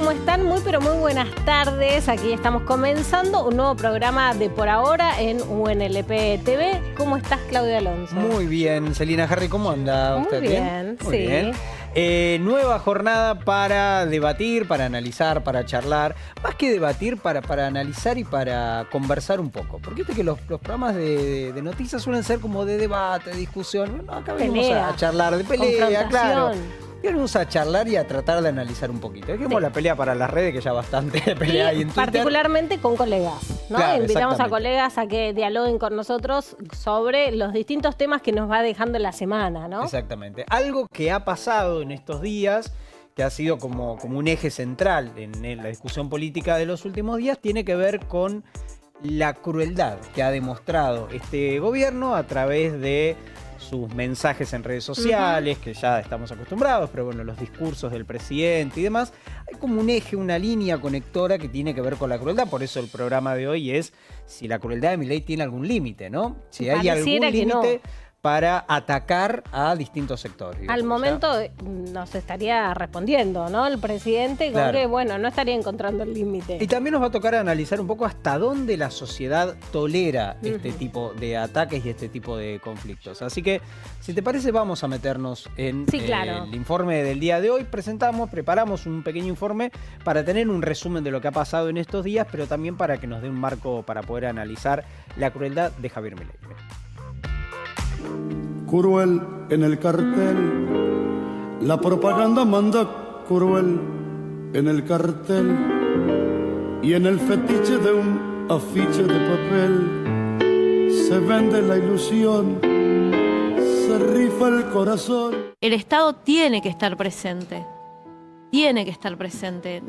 ¿cómo están? Muy pero muy buenas tardes. Aquí estamos comenzando un nuevo programa de Por Ahora en UNLP TV. ¿Cómo estás, Claudia Alonso? Muy bien, Celina Harry, ¿cómo anda usted? Muy bien, Muy sí. bien. Nueva jornada para debatir, para analizar, para charlar. Más que debatir, para analizar y para conversar un poco. Porque viste que los programas de noticias suelen ser como de debate, de discusión. Bueno, acá venimos a charlar de pelea, claro. Y venimos a charlar y a tratar de analizar un poquito. Dejemos la pelea para las redes, que ya bastante pelea hay en Twitter. Particularmente con colegas, ¿no? Claro, invitamos a colegas a que dialoguen con nosotros sobre los distintos temas que nos va dejando la semana, ¿no? Exactamente. Algo que ha pasado en estos días, que ha sido como un eje central en la discusión política de los últimos días, tiene que ver con la crueldad que ha demostrado este gobierno a través de sus mensajes en redes sociales, que ya estamos acostumbrados, pero bueno, los discursos del presidente y demás. Hay como un eje, una línea conectora que tiene que ver con la crueldad. Por eso el programa de hoy es si la crueldad de Milei tiene algún límite, ¿no? Si hay algún límite para atacar a distintos sectores. Digamos, al momento nos estaría respondiendo, ¿no? El presidente, con que, bueno, no estaría encontrando el límite. Y también nos va a tocar analizar un poco hasta dónde la sociedad tolera este tipo de ataques y este tipo de conflictos. Así que, si te parece, vamos a meternos en el informe del día de hoy. Preparamos un pequeño informe para tener un resumen de lo que ha pasado en estos días, pero también para que nos dé un marco para poder analizar la crueldad de Javier Milei. Cruel en el cartel, la propaganda manda cruel en el cartel y en el fetiche de un afiche de papel se vende la ilusión, se rifa el corazón. El Estado tiene que estar presente. Tiene que estar presente.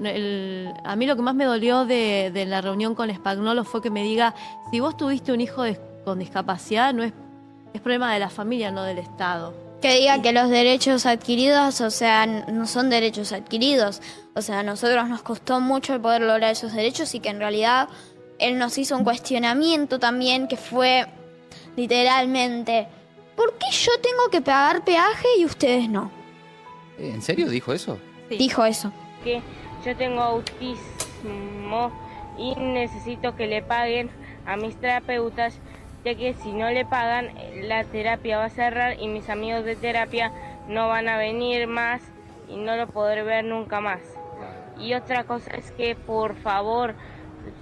A mí lo que más me dolió de la reunión con Spagnuolo fue que me diga, si vos tuviste un hijo con discapacidad, es problema de la familia, no del Estado. Que diga que los derechos adquiridos, o sea, no son derechos adquiridos. O sea, a nosotros nos costó mucho el poder lograr esos derechos y que en realidad él nos hizo un cuestionamiento también que fue literalmente, ¿por qué yo tengo que pagar peaje y ustedes no? ¿En serio dijo eso? Sí. Dijo eso. Que yo tengo autismo y necesito que le paguen a mis terapeutas, ya que si no le pagan, la terapia va a cerrar y mis amigos de terapia no van a venir más y no lo podré ver nunca más. Y otra cosa es que, por favor,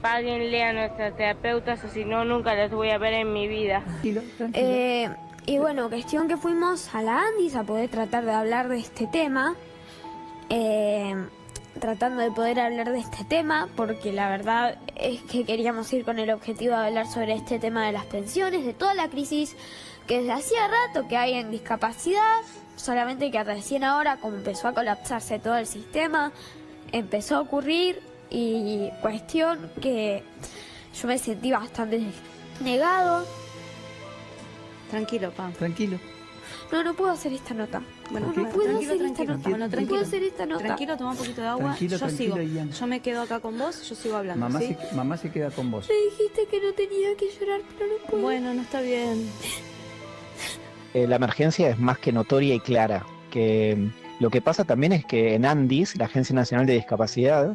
páguenle a nuestros terapeutas o si no, nunca los voy a ver en mi vida. Y bueno, cuestión que fuimos a la Andis a poder tratar de hablar de este tema. Tratando de poder hablar de este tema, porque la verdad es que queríamos ir con el objetivo de hablar sobre este tema de las pensiones, de toda la crisis que desde hacía rato que hay en discapacidad, solamente que recién ahora, como empezó a colapsarse todo el sistema, empezó a ocurrir, y cuestión que yo me sentí bastante negado. Tranquilo, Pam. Tranquilo. No puedo hacer esta nota. Bueno, no puedo hacer esta nota. Bueno, no puedo hacer esta nota. Tranquilo, toma un poquito de agua. Tranquilo, sigo. Ian. Yo me quedo acá con vos, yo sigo hablando. Mamá se queda con vos. Me dijiste que no tenía que llorar, pero no puedo. Bueno, no está bien. La emergencia es más que notoria y clara. Que lo que pasa también es que en Andis, la Agencia Nacional de Discapacidad,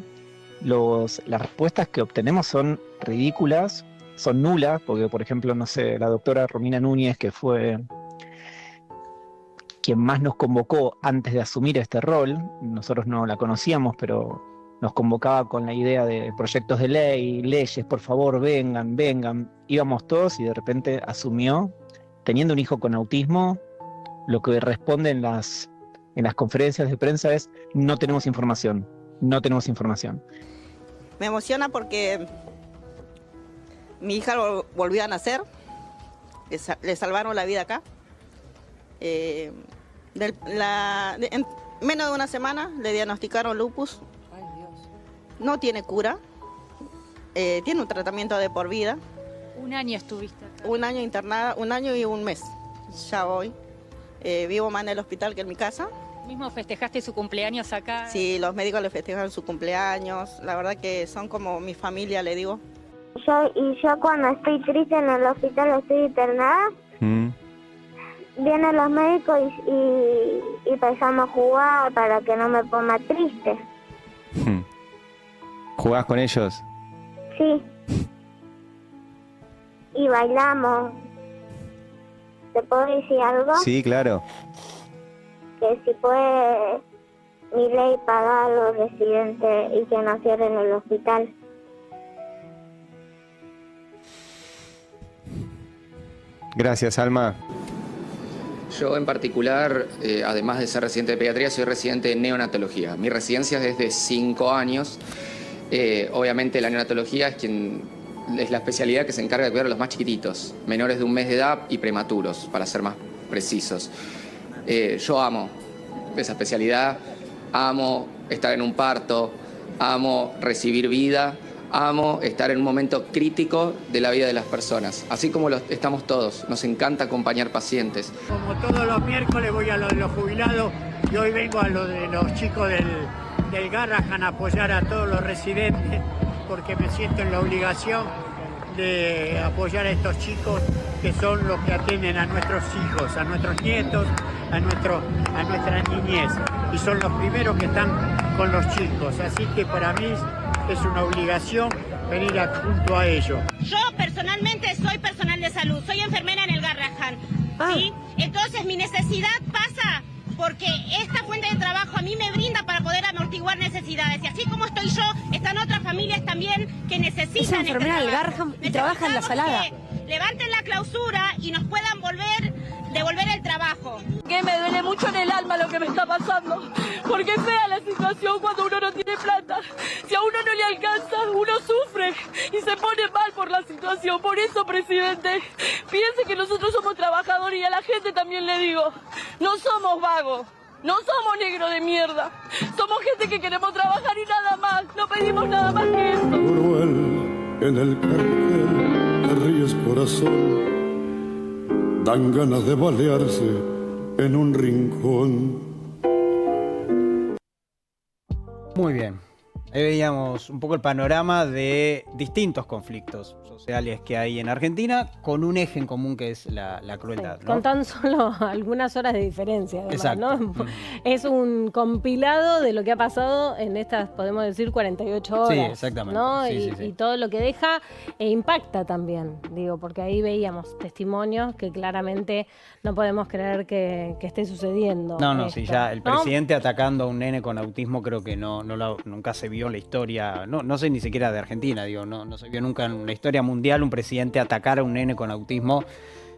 las respuestas que obtenemos son ridículas, son nulas, porque por ejemplo, no sé, la doctora Romina Núñez, que fue quien más nos convocó antes de asumir este rol, nosotros no la conocíamos, pero nos convocaba con la idea de proyectos de ley, leyes, por favor, vengan. Íbamos todos y de repente asumió, teniendo un hijo con autismo, lo que responde en las conferencias de prensa es, no tenemos información. Me emociona porque mi hija volvió a nacer, le salvaron la vida acá. En menos de una semana le diagnosticaron lupus. Ay, Dios. No tiene cura, tiene un tratamiento de por vida. Un año estuviste acá. Un año internada, 1 año y 1 mes, ya voy. Vivo más en el hospital que en mi casa. ¿Mismo festejaste su cumpleaños acá? Sí, los médicos le festejan su cumpleaños, la verdad que son como mi familia, le digo. Yo cuando estoy triste en el hospital, estoy internada, vienen los médicos y empezamos a jugar para que no me ponga triste. ¿Jugás con ellos? Sí. Y bailamos. ¿Te puedo decir algo? Sí, claro. Que si puede Milei pagar a los residentes y que no cierren el hospital. Gracias, Alma. Yo en particular, además de ser residente de pediatría, soy residente de neonatología. Mi residencia es desde 5 años. Obviamente la neonatología es la especialidad que se encarga de cuidar a los más chiquititos, menores de 1 mes de edad y prematuros, para ser más precisos. Yo amo esa especialidad, amo estar en un parto, amo recibir vida, amo estar en un momento crítico de la vida de las personas, así como estamos todos. Nos encanta acompañar pacientes. Como todos los miércoles voy a lo de los jubilados y hoy vengo a lo de los chicos del Garrahan a apoyar a todos los residentes porque me siento en la obligación de apoyar a estos chicos que son los que atienden a nuestros hijos, a nuestros nietos, a nuestra niñez y son los primeros que están con los chicos, así que para mí es una obligación venir junto a ellos. Yo personalmente soy personal de salud, soy enfermera en el Garrahan, ¿sí? Entonces mi necesidad pasa porque esta fuente de trabajo a mí me brinda para poder amortiguar necesidades. Y así como estoy yo, están otras familias también que necesitan. Es enfermera del Garrahan y trabaja en la Salada. Levanten la clausura y nos puedan devolver el trabajo. Que me duele mucho en el alma lo que me está pasando, porque es fea la situación cuando uno no tiene plata. Si a uno no le alcanza, uno sufre y se pone mal por la situación. Por eso, presidente, piense que nosotros somos trabajadores y a la gente también le digo, no somos vagos. No somos negros de mierda. Somos gente que queremos trabajar y nada más. No pedimos nada más que eso. Cruel en el cartel, te ríes corazón. Dan ganas de balearse en un rincón. Muy bien. Ahí veíamos un poco el panorama de distintos conflictos sociales que hay en Argentina, con un eje en común que es la crueldad. Sí, ¿no? con tan solo algunas horas de diferencia, además, exacto. ¿no? Es un compilado de lo que ha pasado en estas, podemos decir, 48 horas. Sí, exactamente. ¿no? Sí, Y todo lo que deja e impacta también, digo, porque ahí veíamos testimonios que claramente no podemos creer que esté sucediendo. No, sí, ya el presidente ¿no? atacando a un nene con autismo creo que nunca se vio en la historia, no sé ni siquiera de Argentina, digo, no se vio nunca en la historia mundial un presidente atacar a un nene con autismo,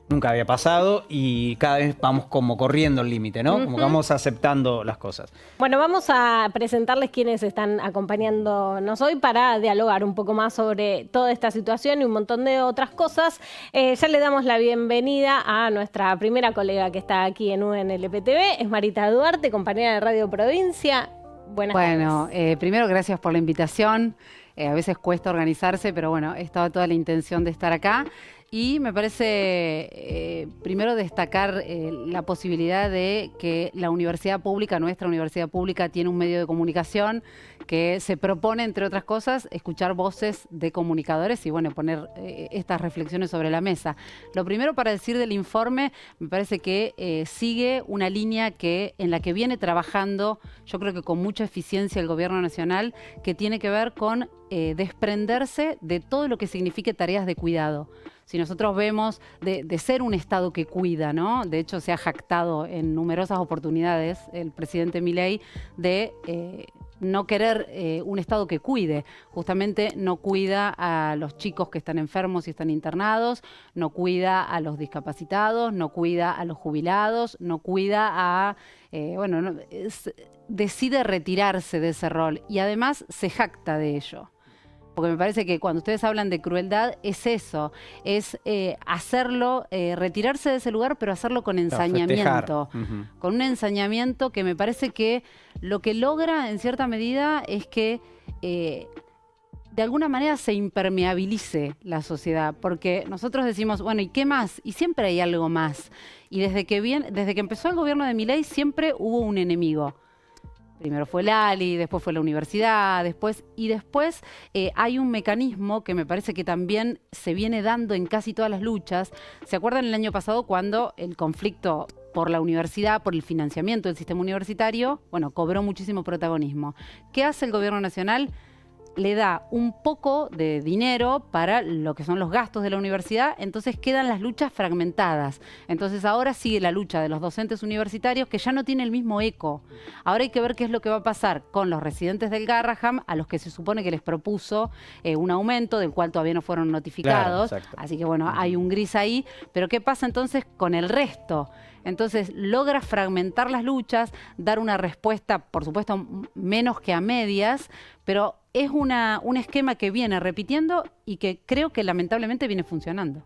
nunca había pasado y cada vez vamos como corriendo el límite, ¿no? Como que vamos aceptando las cosas. Bueno, vamos a presentarles quienes están acompañándonos hoy para dialogar un poco más sobre toda esta situación y un montón de otras cosas. Ya le damos la bienvenida a nuestra primera colega que está aquí en UNLP-TV, es Marita Duarte, compañera de Radio Provincia. Buenas tardes. Primero, gracias por la invitación. A veces cuesta organizarse, pero bueno, estaba toda la intención de estar acá. Y me parece, primero, destacar la posibilidad de que la universidad pública, nuestra universidad pública, tiene un medio de comunicación que se propone, entre otras cosas, escuchar voces de comunicadores y, bueno, poner estas reflexiones sobre la mesa. Lo primero para decir del informe, me parece que sigue una línea en la que viene trabajando, yo creo que con mucha eficiencia el Gobierno Nacional, que tiene que ver con desprenderse de todo lo que signifique tareas de cuidado. Si nosotros vemos de ser un Estado que cuida, ¿no? De hecho, se ha jactado en numerosas oportunidades el presidente Milei de no querer un Estado que cuide. Justamente no cuida a los chicos que están enfermos y están internados, no cuida a los discapacitados, no cuida a los jubilados, no cuida a... decide retirarse de ese rol y además se jacta de ello. Porque me parece que cuando ustedes hablan de crueldad es eso, es hacerlo, retirarse de ese lugar, pero hacerlo con ensañamiento. Con un ensañamiento que me parece que lo que logra en cierta medida es que de alguna manera se impermeabilice la sociedad. Porque nosotros decimos, bueno, ¿y qué más? Y siempre hay algo más. Y desde que empezó el gobierno de Milei siempre hubo un enemigo. Primero fue el ALI, después fue la universidad, después hay un mecanismo que me parece que también se viene dando en casi todas las luchas. ¿Se acuerdan el año pasado cuando el conflicto por la universidad, por el financiamiento del sistema universitario, bueno, cobró muchísimo protagonismo? ¿Qué hace el Gobierno Nacional? le da un poco de dinero para lo que son los gastos de la universidad, entonces quedan las luchas fragmentadas. Entonces ahora sigue la lucha de los docentes universitarios que ya no tiene el mismo eco. Ahora hay que ver qué es lo que va a pasar con los residentes del Garrahan, a los que se supone que les propuso un aumento, del cual todavía no fueron notificados. Claro, así que bueno, hay un gris ahí. Pero ¿qué pasa entonces con el resto? Entonces logra fragmentar las luchas, dar una respuesta, por supuesto, menos que a medias, pero es un esquema que viene repitiendo y que creo que lamentablemente viene funcionando.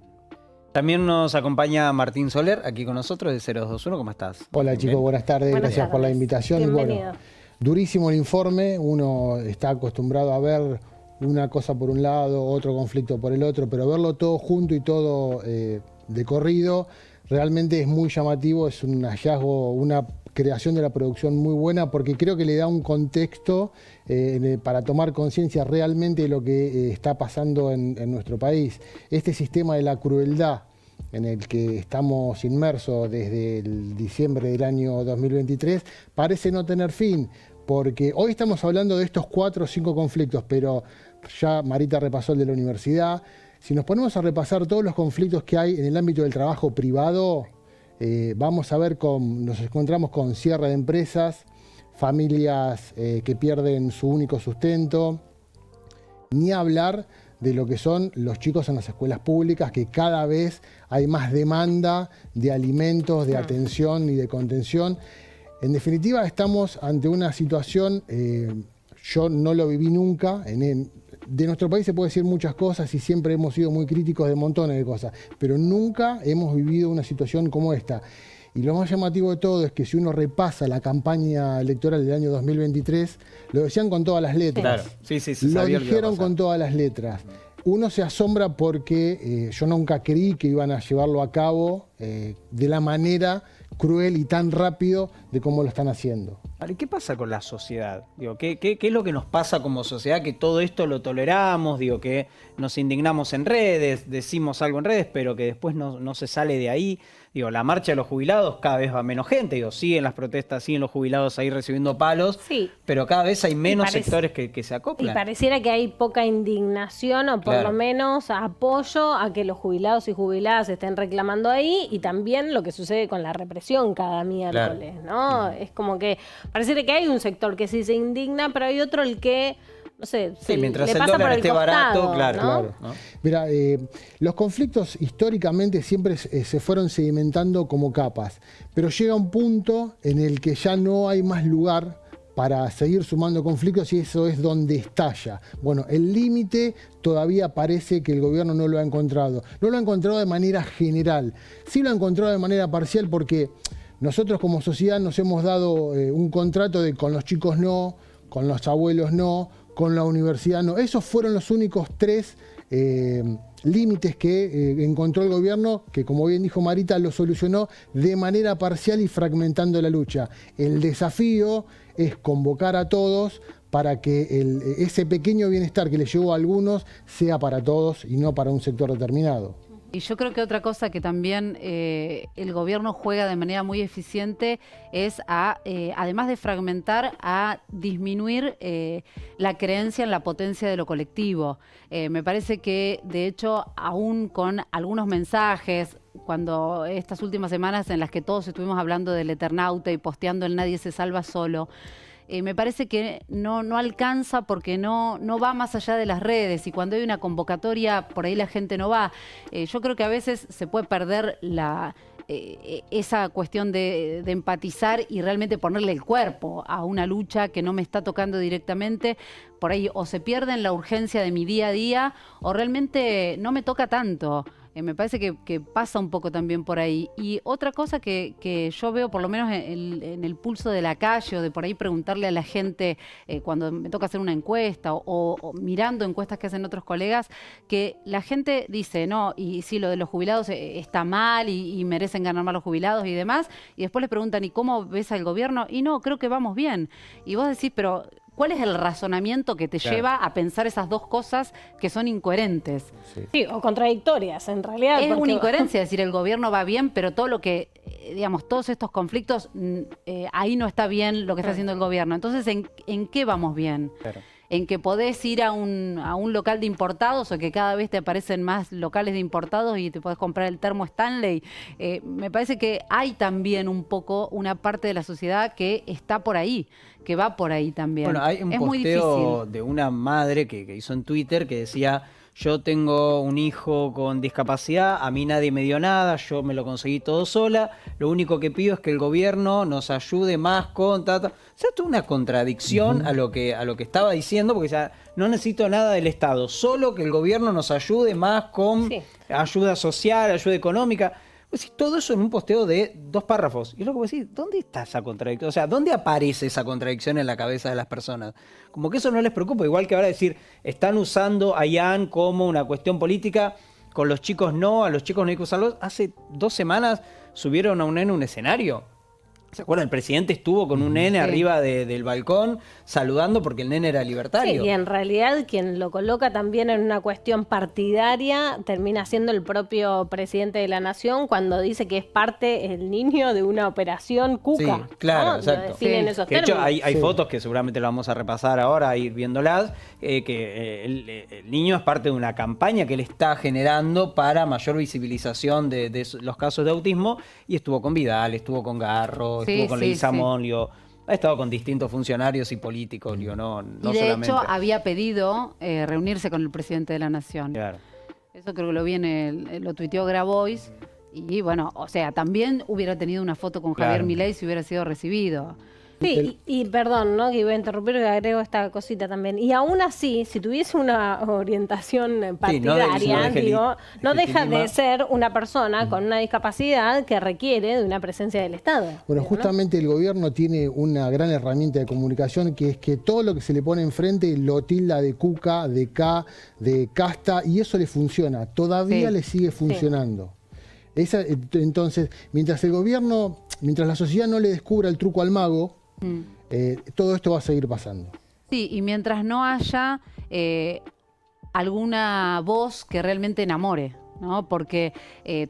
También nos acompaña Martín Soler, aquí con nosotros de 0221. ¿Cómo estás? Hola chicos, buenas tardes, gracias por la invitación. Bienvenido. Y bueno, durísimo el informe, uno está acostumbrado a ver una cosa por un lado, otro conflicto por el otro, pero verlo todo junto y todo de corrido, realmente es muy llamativo, es un hallazgo, una creación de la producción muy buena, porque creo que le da un contexto para tomar conciencia realmente de lo que está pasando en nuestro país. Este sistema de la crueldad en el que estamos inmersos desde el diciembre del año 2023 parece no tener fin, porque hoy estamos hablando de estos 4 o 5 conflictos, pero ya Marita repasó el de la universidad. Si nos ponemos a repasar todos los conflictos que hay en el ámbito del trabajo privado, vamos a ver nos encontramos con cierre de empresas, familias que pierden su único sustento, ni hablar de lo que son los chicos en las escuelas públicas, que cada vez hay más demanda de alimentos, de atención y de contención. En definitiva, estamos ante una situación, yo no lo viví nunca, de nuestro país se puede decir muchas cosas y siempre hemos sido muy críticos de montones de cosas, pero nunca hemos vivido una situación como esta. Y lo más llamativo de todo es que si uno repasa la campaña electoral del año 2023, lo decían con todas las letras. Claro, sí, lo dijeron con todas las letras. Uno se asombra porque yo nunca creí que iban a llevarlo a cabo de la manera cruel y tan rápido de cómo lo están haciendo. ¿Qué pasa con la sociedad? Digo, ¿qué es lo que nos pasa como sociedad? Que todo esto lo toleramos, digo, que nos indignamos en redes, decimos algo en redes, pero que después no se sale de ahí. Digo, la marcha de los jubilados cada vez va menos gente, digo, siguen las protestas, siguen los jubilados ahí recibiendo palos, sí, pero cada vez hay menos sectores que se acoplan. Y pareciera que hay poca indignación o por lo menos apoyo a que los jubilados y jubiladas estén reclamando ahí, y también lo que sucede con la represión cada miércoles, ¿no? Es como que pareciera que hay un sector que sí se indigna, pero hay otro el que, no sé, mientras le el pasa dólar por el esté costado, barato, ¿no? ¿no? Mira, los conflictos históricamente siempre se fueron sedimentando como capas, pero llega un punto en el que ya no hay más lugar para seguir sumando conflictos y eso es donde estalla. Bueno, el límite todavía parece que el gobierno no lo ha encontrado. No lo ha encontrado de manera general, sí lo ha encontrado de manera parcial, porque nosotros como sociedad nos hemos dado un contrato de con los chicos no, con los abuelos no, con la universidad no. Esos fueron los únicos 3 límites que encontró el gobierno, que como bien dijo Marita, lo solucionó de manera parcial y fragmentando la lucha. El desafío es convocar a todos para que ese pequeño bienestar que le llegó a algunos sea para todos y no para un sector determinado. Y yo creo que otra cosa que también el gobierno juega de manera muy eficiente es además de fragmentar, a disminuir la creencia en la potencia de lo colectivo. Me parece que, de hecho, aún con algunos mensajes, cuando estas últimas semanas en las que todos estuvimos hablando del Eternauta y posteando el Nadie se salva solo, me parece que no alcanza porque no va más allá de las redes, y cuando hay una convocatoria por ahí la gente no va. Yo creo que a veces se puede perder esa cuestión de empatizar y realmente ponerle el cuerpo a una lucha que no me está tocando directamente. Por ahí o se pierde en la urgencia de mi día a día o realmente no me toca tanto. Me parece que pasa un poco también por ahí. Y otra cosa que yo veo, por lo menos en el pulso de la calle, o de por ahí preguntarle a la gente cuando me toca hacer una encuesta o mirando encuestas que hacen otros colegas, que la gente dice, no, y sí, lo de los jubilados está mal y merecen ganar más los jubilados y demás, y después les preguntan, ¿y cómo ves al gobierno? Y no, creo que vamos bien. Y vos decís, pero ¿cuál es el razonamiento que te lleva a pensar esas dos cosas que son incoherentes? Sí, o contradictorias, en realidad. Es una incoherencia decir el gobierno va bien, pero todo lo que, digamos, todos estos conflictos, ahí no está bien lo que está haciendo el gobierno. Entonces, ¿en qué vamos bien? Claro. en que podés ir a un local de importados o que cada vez te aparecen más locales de importados y te podés comprar el termo Stanley. Me parece que hay también un poco una parte de la sociedad que está por ahí, que va por ahí también. Bueno, hay un posteo de una madre que hizo en Twitter que decía: yo tengo un hijo con discapacidad, a mí nadie me dio nada, yo me lo conseguí todo sola, lo único que pido es que el gobierno nos ayude más con... O sea, esto es una contradicción a lo que estaba diciendo, porque ya no necesito nada del Estado, solo que el gobierno nos ayude más con ayuda social, ayuda económica. Pues todo eso en un posteo de 2 párrafos. Y luego vos decís, ¿dónde está esa contradicción? O sea, ¿dónde aparece esa contradicción en la cabeza de las personas? Como que eso no les preocupa. Igual que ahora decir, están usando a Ian como una cuestión política, con los chicos no, a los chicos no hay que usarlos. Hace 2 semanas subieron a un nene a un escenario. ¿Se acuerdan? El presidente estuvo con un nene arriba del balcón saludando porque el nene era libertario. Sí, y en realidad quien lo coloca también en una cuestión partidaria termina siendo el propio presidente de la nación cuando dice que es parte el niño de una operación Cuca. Sí, claro, ¿no? exacto. Esos de hecho, hay fotos que seguramente las vamos a repasar ahora, ir viéndolas, que el niño es parte de una campaña que él está generando para mayor visibilización de los casos de autismo, y estuvo con Vidal, estuvo con Garro, estuvo con Leguizamón, ha estado con distintos funcionarios y políticos, no y de solamente. hecho había pedido reunirse con el presidente de la Nación. Claro. Eso creo que lo tuiteó Grabois. Y bueno, o sea, también hubiera tenido una foto con Javier Milei si hubiera sido recibido. Sí, y perdón, ¿no? Que iba a interrumpir, que agrego esta cosita también. Y aún así, si tuviese una orientación partidaria, no deja de ser una persona con una discapacidad que requiere de una presencia del Estado. Bueno, justamente el gobierno tiene una gran herramienta de comunicación, que es que todo lo que se le pone enfrente lo tilda de cuca, de de casta, y eso le funciona. Todavía le sigue funcionando. Entonces, mientras la sociedad no le descubra el truco al mago, todo esto va a seguir pasando. Sí, y mientras no haya alguna voz que realmente enamore, ¿no? Porque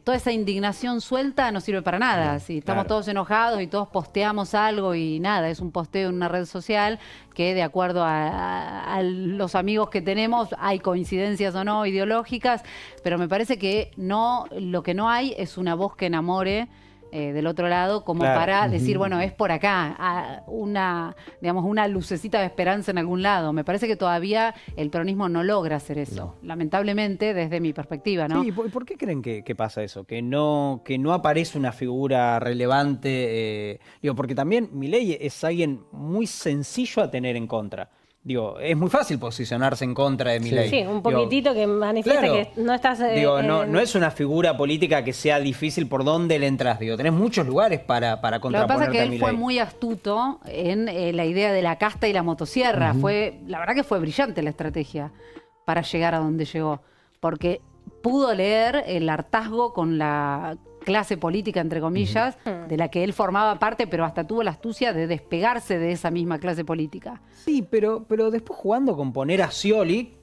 toda esa indignación suelta no sirve para nada. Si estamos todos enojados y todos posteamos algo y nada, es un posteo en una red social que, de acuerdo a los amigos que tenemos, hay coincidencias o no ideológicas, pero me parece que lo que no hay es una voz que enamore del otro lado, como para decir, bueno, es por acá, una lucecita de esperanza en algún lado. Me parece que todavía el peronismo no logra hacer eso, lamentablemente, desde mi perspectiva, ¿no? Sí, ¿por qué creen que pasa eso? Que no aparece una figura relevante, porque también Milei es alguien muy sencillo a tener en contra. Es muy fácil posicionarse en contra de Milei. Sí, un poquitito que manifiesta que no estás... no es una figura política que sea difícil por dónde le entras. Tenés muchos lugares para contraponerte a Milei. Lo que pasa es que él fue muy astuto en la idea de la casta y la motosierra. La verdad que fue brillante la estrategia para llegar a donde llegó. Porque pudo leer el hartazgo con la clase política, entre comillas, de la que él formaba parte, pero hasta tuvo la astucia de despegarse de esa misma clase política. Sí, pero después jugando con poner a Scioli,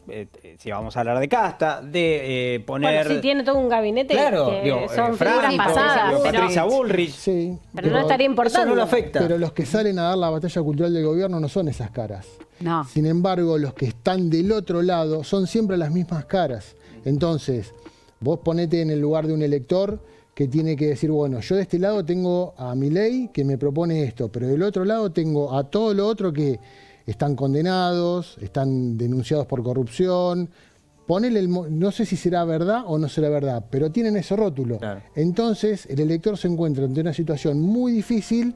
si vamos a hablar de casta, de poner... Bueno, sí, tiene todo un gabinete que son figuras pasadas. Patricia Bullrich. Sí, pero no estaría importando. Eso no lo afecta. Pero los que salen a dar la batalla cultural del gobierno no son esas caras. No. Sin embargo, los que están del otro lado son siempre las mismas caras. Entonces, vos ponete en el lugar de un elector que tiene que decir, bueno, yo de este lado tengo a Milei que me propone esto, pero del otro lado tengo a todo lo otro que están condenados, están denunciados por corrupción. Ponele no sé si será verdad o no será verdad, pero tienen ese rótulo. Claro. Entonces, el elector se encuentra ante una situación muy difícil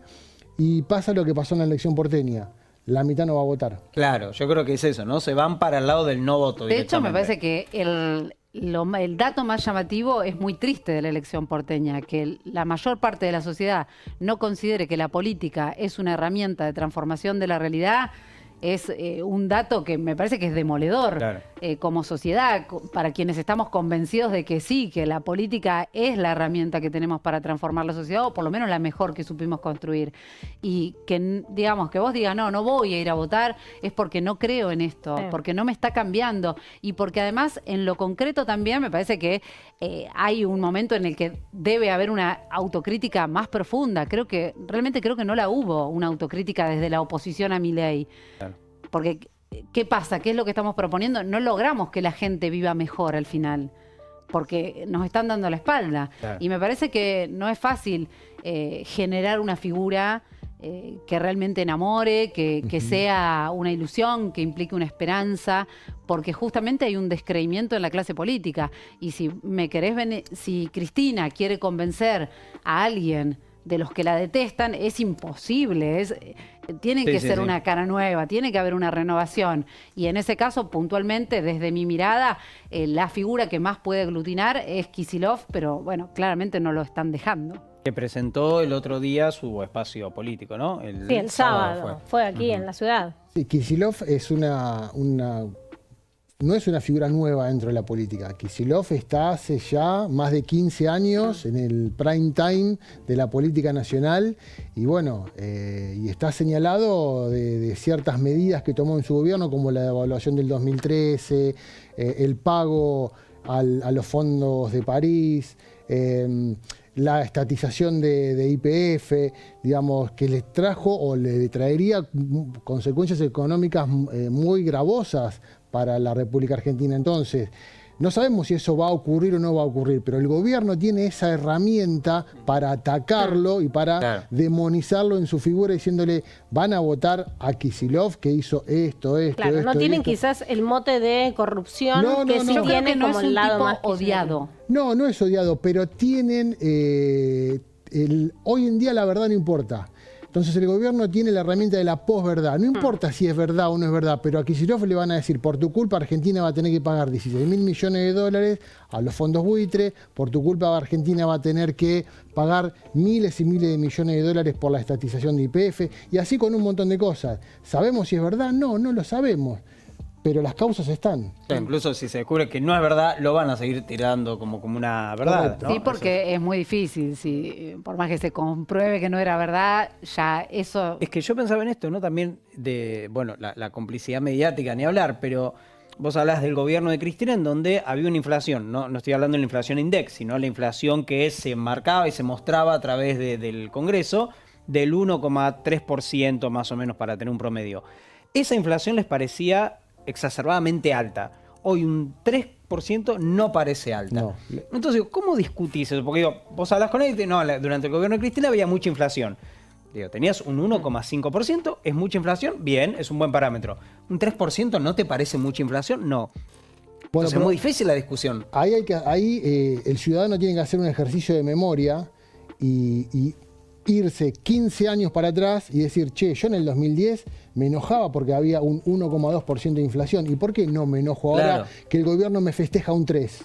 y pasa lo que pasó en la elección porteña. La mitad no va a votar. Claro, yo creo que es eso, ¿no? Se van para el lado del no voto. De hecho, me parece que el dato más llamativo es muy triste de la elección porteña, que la mayor parte de la sociedad no considere que la política es una herramienta de transformación de la realidad. Es un dato que me parece que es demoledor como sociedad, para quienes estamos convencidos de que sí, que la política es la herramienta que tenemos para transformar la sociedad, o por lo menos la mejor que supimos construir. Y que, digamos, que vos digas, no voy a ir a votar, es porque no creo en esto, porque no me está cambiando, y porque además, en lo concreto también, me parece que hay un momento en el que debe haber una autocrítica más profunda. Realmente creo que no la hubo, una autocrítica desde la oposición a Milei. Porque ¿qué pasa? ¿Qué es lo que estamos proponiendo? No logramos que la gente viva mejor al final, porque nos están dando la espalda. Claro. Y me parece que no es fácil generar una figura que realmente enamore, que sea una ilusión, que implique una esperanza, porque justamente hay un descreimiento en la clase política. Y si si Cristina quiere convencer a alguien de los que la detestan, es imposible, tiene que ser una cara nueva, tiene que haber una renovación. Y en ese caso, puntualmente, desde mi mirada, la figura que más puede aglutinar es Kicillof, pero bueno, claramente no lo están dejando. Que presentó el otro día su espacio político, ¿no? El sábado fue aquí en la ciudad. Sí, Kicillof es no es una figura nueva dentro de la política. Kicillof está hace ya más de 15 años en el prime time de la política nacional y bueno, y está señalado de ciertas medidas que tomó en su gobierno, como la devaluación del 2013, el pago a los fondos de París, la estatización de YPF, digamos, que les trajo o le traería consecuencias económicas muy gravosas para la República Argentina. Entonces, no sabemos si eso va a ocurrir o no va a ocurrir, pero el gobierno tiene esa herramienta para atacarlo y para demonizarlo en su figura, diciéndole, van a votar a Kicillof que hizo esto. Claro, no tienen quizás el mote de corrupción que sí tiene como el lado más odiado. No, no es odiado, pero tienen, hoy en día la verdad no importa. Entonces el gobierno tiene la herramienta de la posverdad. No importa si es verdad o no es verdad, pero a Kicillof le van a decir, por tu culpa Argentina va a tener que pagar 16.000 millones de dólares a los fondos buitre, por tu culpa Argentina va a tener que pagar miles y miles de millones de dólares por la estatización de YPF, y así con un montón de cosas. ¿Sabemos si es verdad? No, no lo sabemos. Pero las causas están. O sea, incluso si se descubre que no es verdad, lo van a seguir tirando como una verdad, ¿no? Sí, porque es muy difícil. Por más que se compruebe que no era verdad, ya eso... Es que yo pensaba en esto, ¿no? También de, bueno, la complicidad mediática, ni hablar, pero vos hablás del gobierno de Cristina en donde había una inflación, no estoy hablando de la inflación index, sino la inflación que se marcaba y se mostraba a través del Congreso del 1,3% más o menos para tener un promedio. Esa inflación les parecía exacerbadamente alta. Hoy un 3% no parece alta. No. Entonces, ¿cómo discutís eso? Porque digo, vos hablas con él y dices, no, durante el gobierno de Cristina había mucha inflación. Digo, tenías un 1,5%, ¿es mucha inflación? Bien, es un buen parámetro. ¿Un 3% no te parece mucha inflación? No. Bueno, entonces es muy difícil la discusión. Ahí el ciudadano tiene que hacer un ejercicio de memoria y irse 15 años para atrás y decir, che, yo en el 2010 me enojaba porque había un 1,2% de inflación. ¿Y por qué no me enojo ahora que el gobierno me festeja un 3%?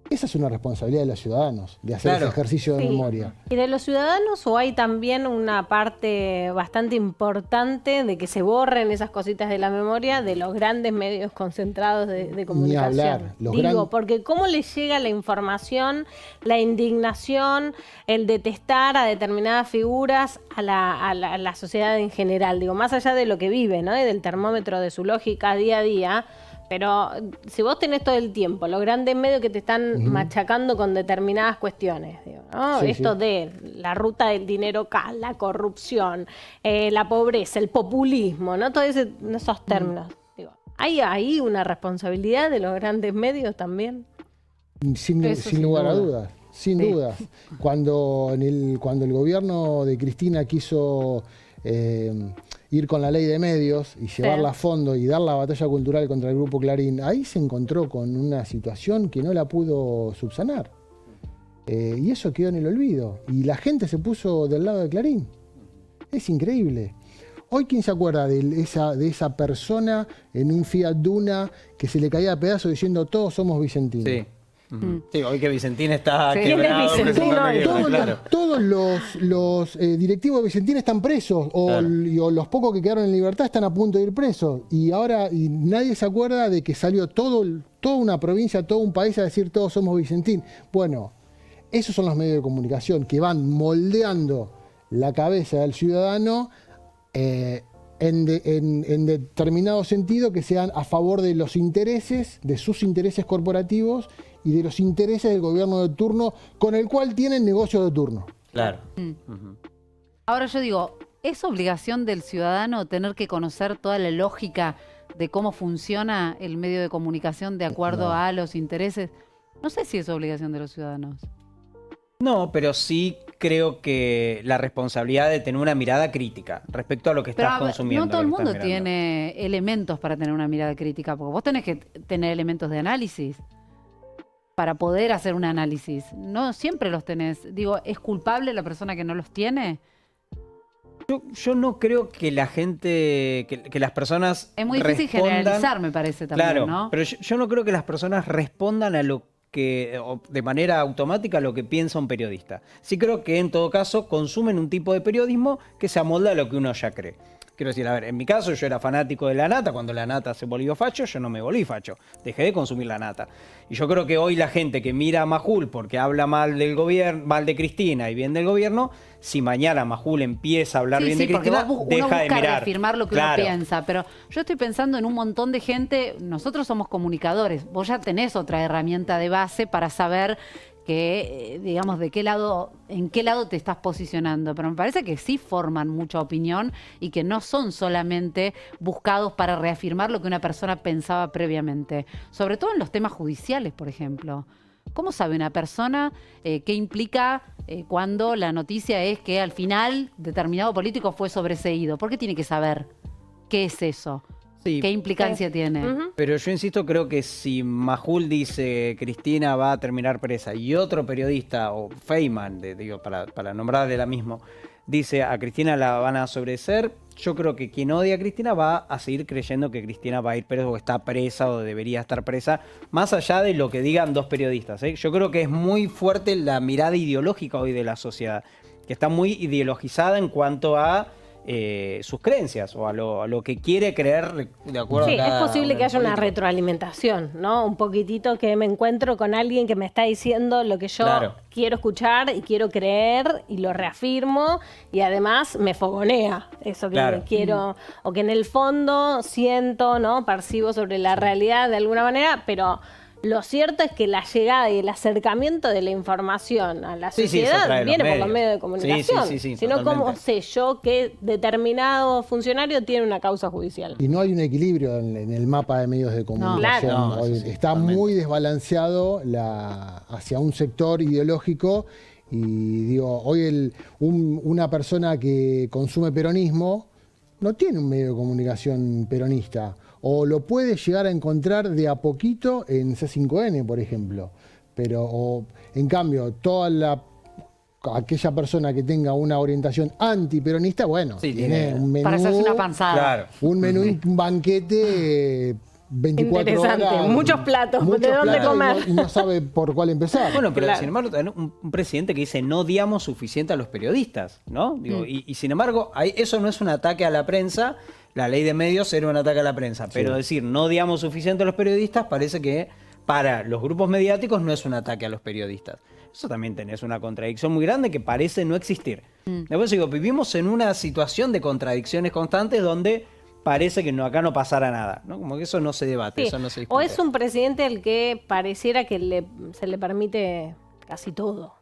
Esa es una responsabilidad de los ciudadanos, de hacer ese ejercicio de memoria. ¿Y de los ciudadanos o hay también una parte bastante importante de que se borren esas cositas de la memoria de los grandes medios concentrados de comunicación? Ni hablar. Porque cómo les llega la información, la indignación, el detestar a determinadas figuras a la sociedad en general. Digo, más allá de lo que vive, ¿no? Y del termómetro de su lógica día a día. Pero si vos tenés todo el tiempo los grandes medios que te están machacando con determinadas cuestiones, digo, ¿no? Esto de la ruta del dinero acá, la corrupción, la pobreza, el populismo, ¿no? Todos esos términos. Digo, ¿hay ahí una responsabilidad de los grandes medios también? Sin lugar a dudas. Sin dudas. Cuando el gobierno de Cristina quiso ir con la ley de medios y llevarla a fondo y dar la batalla cultural contra el Grupo Clarín, ahí se encontró con una situación que no la pudo subsanar. Y eso quedó en el olvido. Y la gente se puso del lado de Clarín. Es increíble. Hoy, ¿quién se acuerda de esa persona en un Fiat Duna que se le caía a pedazos diciendo todos somos vicentinos? Sí. Sí, hoy que Vicentín está quebrado. Todos los directivos de Vicentín están presos, o los pocos que quedaron en libertad están a punto de ir presos. Y ahora nadie se acuerda de que salió toda una provincia, todo un país a decir todos somos Vicentín. Bueno, esos son los medios de comunicación que van moldeando la cabeza del ciudadano en determinado sentido, que sean a favor de los intereses, de sus intereses corporativos y de los intereses del gobierno de turno, con el cual tienen negocios de turno. Claro. Ahora yo digo, ¿Es obligación del ciudadano tener que conocer toda la lógica de cómo funciona el medio de comunicación de acuerdo a los intereses? No sé si es obligación de los ciudadanos. No, pero sí creo que la responsabilidad de tener una mirada crítica respecto a lo que estás consumiendo. No todo el mundo tiene elementos para tener una mirada crítica, porque vos tenés que tener elementos de análisis para poder hacer un análisis. No siempre los tenés. Digo, ¿es culpable la persona que no los tiene? Yo no creo que la gente, que las personas es muy difícil generalizar, me parece también, claro, ¿no? Pero yo no creo que las personas respondan a lo que, de manera automática, a lo que piensa un periodista. Sí creo que en todo caso consumen un tipo de periodismo que se amolda a lo que uno ya cree. Quiero decir, a ver, en mi caso yo era fanático de la nata. Cuando la nata se volvió facho, yo no me volví facho. Dejé de consumir la nata. Y yo creo que hoy la gente que mira a Majul porque habla mal del gobierno, mal de Cristina y bien del gobierno, si mañana Majul empieza a hablar bien de Cristina, deja de mirar. Reafirmar lo que uno piensa. Pero yo estoy pensando en un montón de gente. Nosotros somos comunicadores. Vos ya tenés otra herramienta de base para saber que, digamos, en qué lado te estás posicionando. Pero me parece que sí forman mucha opinión y que no son solamente buscados para reafirmar lo que una persona pensaba previamente. Sobre todo en los temas judiciales, por ejemplo. ¿Cómo sabe una persona qué implica cuando la noticia es que al final determinado político fue sobreseído? ¿Por qué tiene que saber qué es eso? Sí, ¿qué implicancia tiene? Pero yo insisto, creo que si Majul dice Cristina va a terminar presa y otro periodista, o Feynman, para nombrarle la misma, dice a Cristina la van a sobreseer, yo creo que quien odia a Cristina va a seguir creyendo que Cristina va a ir presa o está presa o debería estar presa, más allá de lo que digan dos periodistas. Yo creo que es muy fuerte la mirada ideológica hoy de la sociedad, que está muy ideologizada en cuanto a sus creencias o a lo que quiere creer de acuerdo a cada es posible que haya una político. retroalimentación, ¿no? Un poquitito que me encuentro con alguien que me está diciendo lo que yo quiero escuchar y quiero creer y lo reafirmo y además me fogonea eso que quiero o que en el fondo siento, ¿no? Percibo sobre la realidad de alguna manera, pero lo cierto es que la llegada y el acercamiento de la información a la sociedad viene por los medios de comunicación. Si no, ¿cómo sé yo que determinado funcionario tiene una causa judicial? Y no hay un equilibrio en el mapa de medios de comunicación. No, hoy está muy desbalanceado hacia un sector ideológico. Y digo, hoy una persona que consume peronismo no tiene un medio de comunicación peronista. O lo puede llegar a encontrar de a poquito en C5N, por ejemplo. Pero, en cambio, aquella persona que tenga una orientación antiperonista, bueno, tiene un menú. Para hacerse una panzada. Un menú, un banquete 24 interesante, horas. Muchos platos, ¿de dónde comer? Y no sabe por cuál empezar. Bueno, pero sin embargo, un presidente que dice no odiamos suficiente a los periodistas, ¿no? Digo, y sin embargo, eso no es un ataque a la prensa. La ley de medios era un ataque a la prensa, pero decir no odiamos suficiente a los periodistas parece que para los grupos mediáticos no es un ataque a los periodistas. Eso también tenés una contradicción muy grande que parece no existir. Después digo, vivimos en una situación de contradicciones constantes donde parece que acá no pasara nada, ¿no? Como que eso no se debate, eso no se discute. O es un presidente al que pareciera que se le permite casi todo.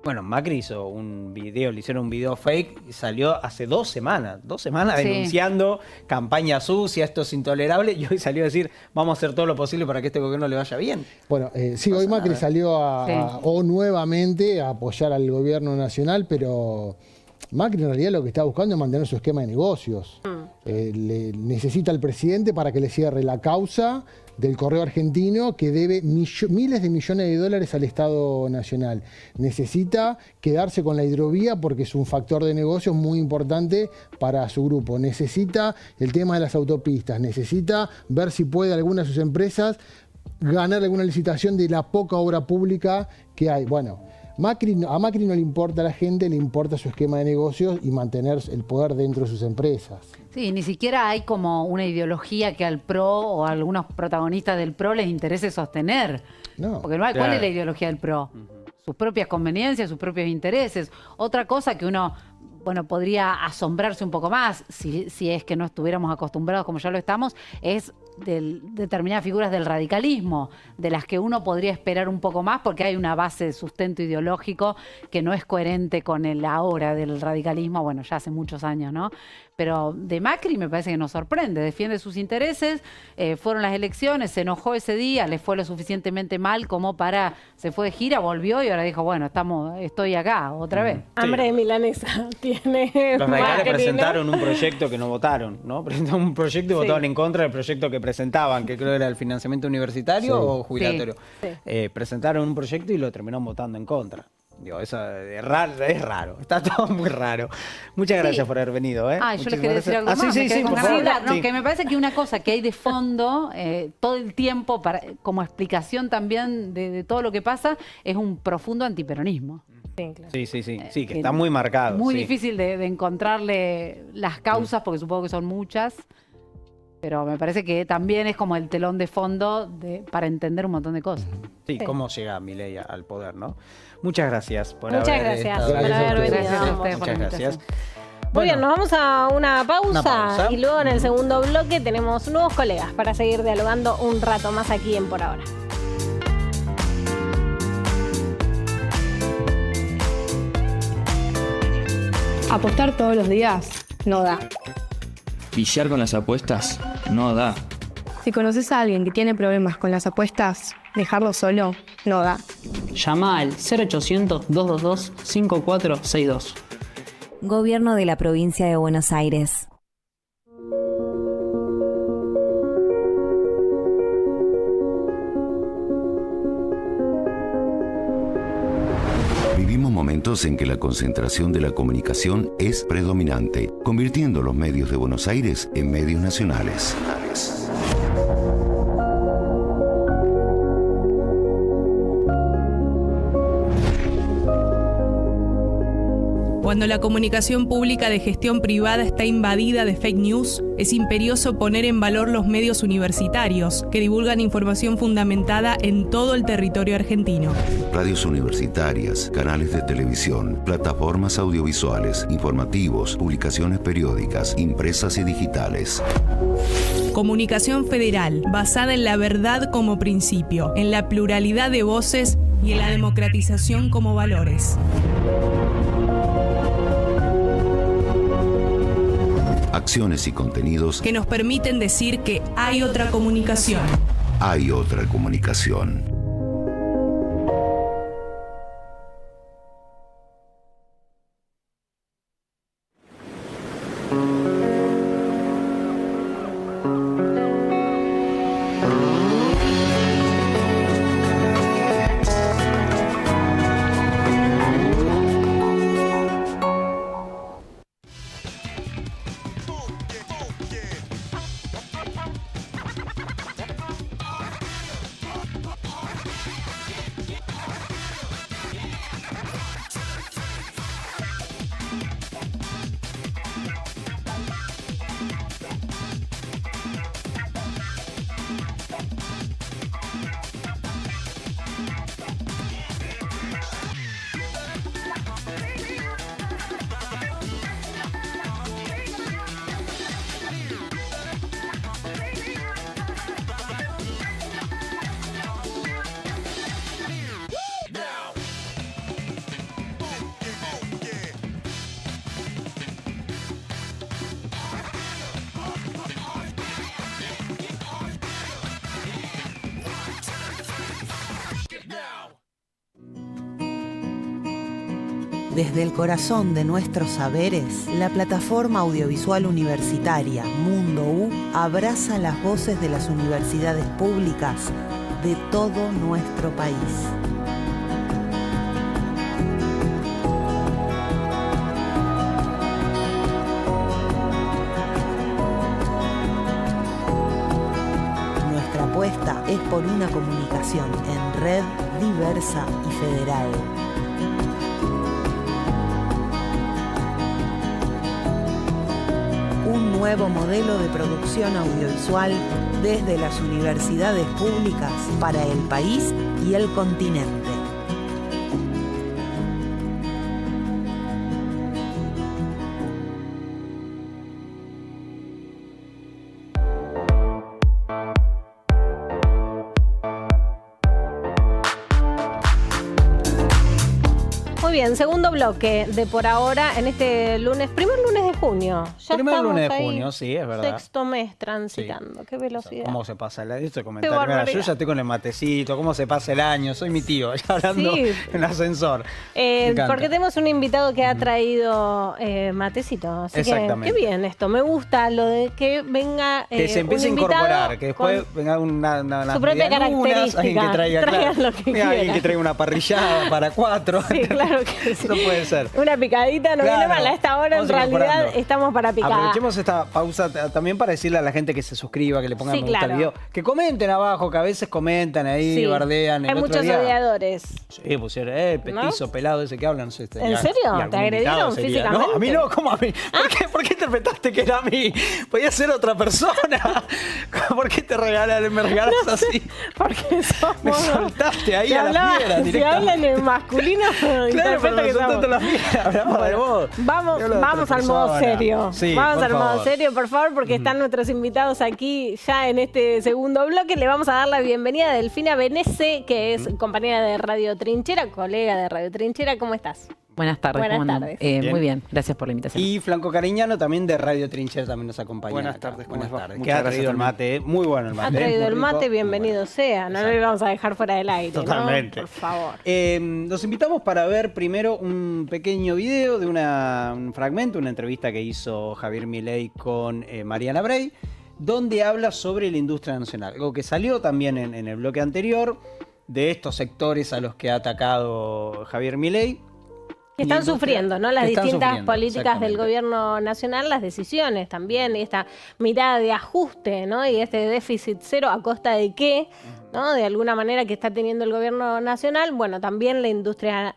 Bueno, Macri hizo un video, le hicieron un video fake y salió hace 2 semanas denunciando campaña sucia, esto es intolerable, y hoy salió a decir, vamos a hacer todo lo posible para que este gobierno le vaya bien. Bueno, hoy Macri salió nuevamente a apoyar al gobierno nacional, pero Macri en realidad lo que está buscando es mantener su esquema de negocios. Necesita al presidente para que le cierre la causa del Correo Argentino, que debe miles de millones de dólares al Estado Nacional. Necesita quedarse con la hidrovía porque es un factor de negocios muy importante para su grupo. Necesita el tema de las autopistas. Necesita ver si puede alguna de sus empresas ganar alguna licitación de la poca obra pública que hay. Bueno, a Macri no le importa a la gente, le importa su esquema de negocios y mantener el poder dentro de sus empresas. Sí, ni siquiera hay como una ideología que al PRO o a algunos protagonistas del PRO les interese sostener. No. Porque no hay, ¿cuál es la ideología del PRO? Sus propias conveniencias, sus propios intereses. Otra cosa que uno, podría asombrarse un poco más, si es que no estuviéramos acostumbrados como ya lo estamos, es determinadas figuras del radicalismo, de las que uno podría esperar un poco más porque hay una base de sustento ideológico que no es coherente con el ahora del radicalismo, bueno, ya hace muchos años, ¿no? Pero de Macri me parece que nos sorprende, defiende sus intereses, fueron las elecciones, se enojó ese día, le fue lo suficientemente mal como para, se fue de gira, volvió y ahora dijo, bueno, estoy acá otra vez. Hambre de milanesa tiene. Los radicales presentaron un proyecto que no votaron, ¿no? Presentaron un proyecto y votaron en contra del proyecto que presentaban, que creo era el financiamiento universitario o jubilatorio. Presentaron un proyecto y lo terminaron votando en contra. Digo, eso es raro, está todo muy raro. Muchas gracias por haber venido. Yo les quería decir algo más, por favor. ¿no? Que me parece que una cosa que hay de fondo todo el tiempo, como explicación también de todo lo que pasa, es un profundo antiperonismo. Sí, que está muy marcado. Muy difícil de encontrarle las causas, porque supongo que son muchas. Pero me parece que también es como el telón de fondo para entender un montón de cosas. Sí, cómo llega Milei al poder, ¿no? Muchas gracias por haber estado. por haber venido. Gracias a ustedes por la Muchas gracias. Muy bien, nos vamos a una pausa y luego en el segundo bloque tenemos nuevos colegas para seguir dialogando un rato más aquí en Por Ahora. Apostar todos los días no da. Viciar con las apuestas no da. Si conoces a alguien que tiene problemas con las apuestas, dejarlo solo no da. Llama al 0800-222-5462. Gobierno de la Provincia de Buenos Aires. Vivimos momentos en que la concentración de la comunicación es predominante, convirtiendo los medios de Buenos Aires en medios nacionales. Cuando la comunicación pública de gestión privada está invadida de fake news, es imperioso poner en valor los medios universitarios, que divulgan información fundamentada en todo el territorio argentino. Radios universitarias, canales de televisión, plataformas audiovisuales, informativos, publicaciones periódicas, impresas y digitales. Comunicación federal, basada en la verdad como principio, en la pluralidad de voces y en la democratización como valores. Acciones y contenidos que nos permiten decir que hay otra comunicación. Hay otra comunicación. Desde el corazón de nuestros saberes, la plataforma audiovisual universitaria Mundo U abraza las voces de las universidades públicas de todo nuestro país. Nuestra apuesta es por una comunicación en red, diversa y federal. Un nuevo modelo de producción audiovisual desde las universidades públicas para el país y el continente. bien, segundo bloque de por ahora en este lunes, primer lunes de junio. Ya primer estamos lunes de ahí, junio, sí, es verdad. Sexto mes transitando, qué velocidad. ¿Cómo se pasa el año? Esto Qué comentario. Mira, barbaridad. yo ya estoy con el matecito, cómo se pasa el año, soy mi tío, ya hablando Sí. en el ascensor. Me encanta. Porque tenemos un invitado que ha traído matecito, así que Exactamente. qué bien esto, me gusta lo de que venga Que se empiece a un invitado incorporar, que después con venga una su propia medialunas, alguien que traiga, traigan claro, lo que alguien quieran. que traiga una parrillada para 4. Sí, claro que sí. No puede ser. Una picadita no Claro. viene mal. A esta hora en Vamos realidad incorporando. estamos para picar. Aprovechemos esta pausa también para decirle a la gente que se suscriba, que le pongan Sí, me gusta claro. al video, que comenten abajo, que a veces comentan ahí, Sí. bardean. Hay El otro muchos día, odiadores. Sí, pusieron, petizo, pelado ese que hablan. No sé, ¿En serio? y algún ¿Te agredieron invitado sería. físicamente? No, a mí no, ¿cómo a mí? ¿Por qué interpretaste que era a mí? Podía ser otra persona. ¿Por qué me regalas así? Porque somos... Me soltaste ahí Si a la fiera si directamente. hablan en masculino, Claro, interpreto pero me que somos... soltaste la fiera, hablamos de vos. Vamos, Yo hablo de vamos otra al modo persona. serio. Sí, vamos por al modo favor. serio, por favor, porque están nuestros invitados aquí ya en este segundo bloque. Le vamos a dar la bienvenida a Delfina Benesse, que es compañera de Radio Trinchera, colega de Radio Trinchera. ¿Cómo estás? Buenas tardes, Buenas ¿cómo andan? tardes. Bien. Muy bien, gracias por la invitación. Y Franco Cariñano también de Radio Trinchera también nos acompaña. Buenas acá. tardes, ¿cómo Buenas les va? tardes. Muchas Que ha gracias traído el también. mate, muy bueno el mate. Ha traído muy el rico. mate, bienvenido sea. No le vamos a dejar fuera del aire, Totalmente. ¿no? Por favor. Los invitamos para ver primero un pequeño video de un fragmento, una entrevista que hizo Javier Milei con Mariana Bray, donde habla sobre la industria nacional. Algo que salió también en el bloque anterior, de estos sectores a los que ha atacado Javier Milei. Que están sufriendo, ¿no? Las que están distintas sufriendo, políticas del exactamente. gobierno nacional, las decisiones también, y esta mirada de ajuste, ¿no? Y este déficit cero a costa de qué, ¿no? De alguna manera que está teniendo el gobierno nacional. Bueno, también la industria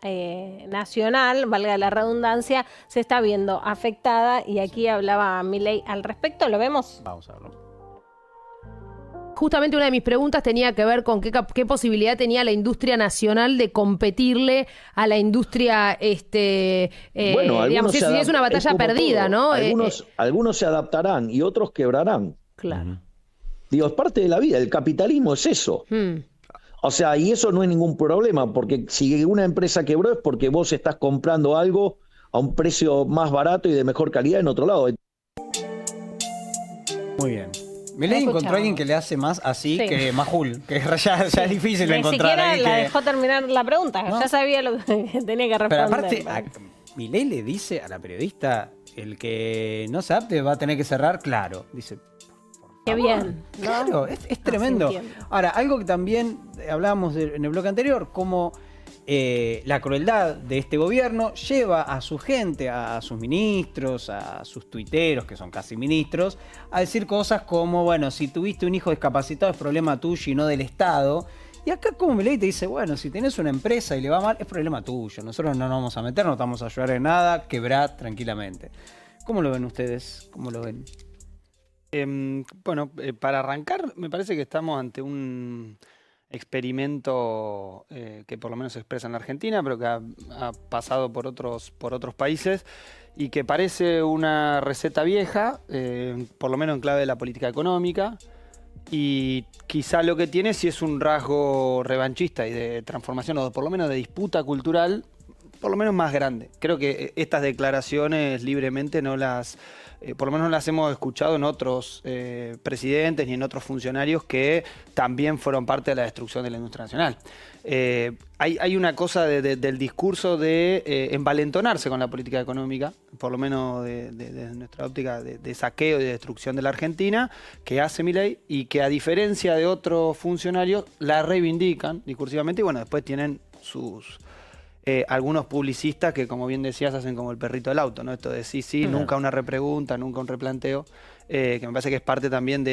nacional, valga la redundancia, se está viendo afectada y aquí hablaba Milei al respecto. ¿Lo vemos? Vamos a verlo. Justamente una de mis preguntas tenía que ver con qué posibilidad tenía la industria nacional de competirle a la industria, Bueno, digamos, si es una batalla como perdida, todo. ¿no? Algunos se adaptarán y otros quebrarán. Claro. Digo, es parte de la vida, el capitalismo es eso. O sea, y eso no es ningún problema, porque si una empresa quebró es porque vos estás comprando algo a un precio más barato y de mejor calidad en otro lado. Muy bien. Milei encontró a alguien que le hace más así Sí. que Majul, que ya es difícil Ni encontrar siquiera ahí la que... dejó terminar la pregunta. No. Ya sabía lo que tenía que Pero responder. aparte, Milei le dice a la periodista, el que no se adapte va a tener que cerrar, claro. Dice, Qué bien, ¿no? claro, es tremendo. entiendo. Ahora, algo que también hablábamos en el bloque anterior, como la crueldad de este gobierno lleva a su gente, a sus ministros, a sus tuiteros, que son casi ministros, a decir cosas como, bueno, si tuviste un hijo discapacitado es problema tuyo y no del Estado. Y acá como Milei te dice, bueno, si tenés una empresa y le va mal, es problema tuyo. Nosotros no nos vamos a meter, no te vamos a ayudar en nada, quebrá tranquilamente. ¿Cómo lo ven ustedes? ¿Cómo lo ven? Bueno, para arrancar, me parece que estamos ante un experimento que por lo menos se expresa en la Argentina, pero que ha pasado por otros países y que parece una receta vieja, por lo menos en clave de la política económica, y quizá lo que tiene sí es un rasgo revanchista y de transformación, o por lo menos de disputa cultural, por lo menos más grande. Creo que estas declaraciones libremente no las... por lo menos no las hemos escuchado en otros presidentes ni en otros funcionarios que también fueron parte de la destrucción de la industria nacional. Hay una cosa del discurso de envalentonarse con la política económica, por lo menos desde nuestra óptica de saqueo y de destrucción de la Argentina, que hace Milei y que a diferencia de otros funcionarios la reivindican discursivamente y bueno, después tienen sus... algunos publicistas que, como bien decías, hacen como el perrito del auto, ¿no? Esto de sí, nunca una repregunta, nunca un replanteo, que me parece que es parte también de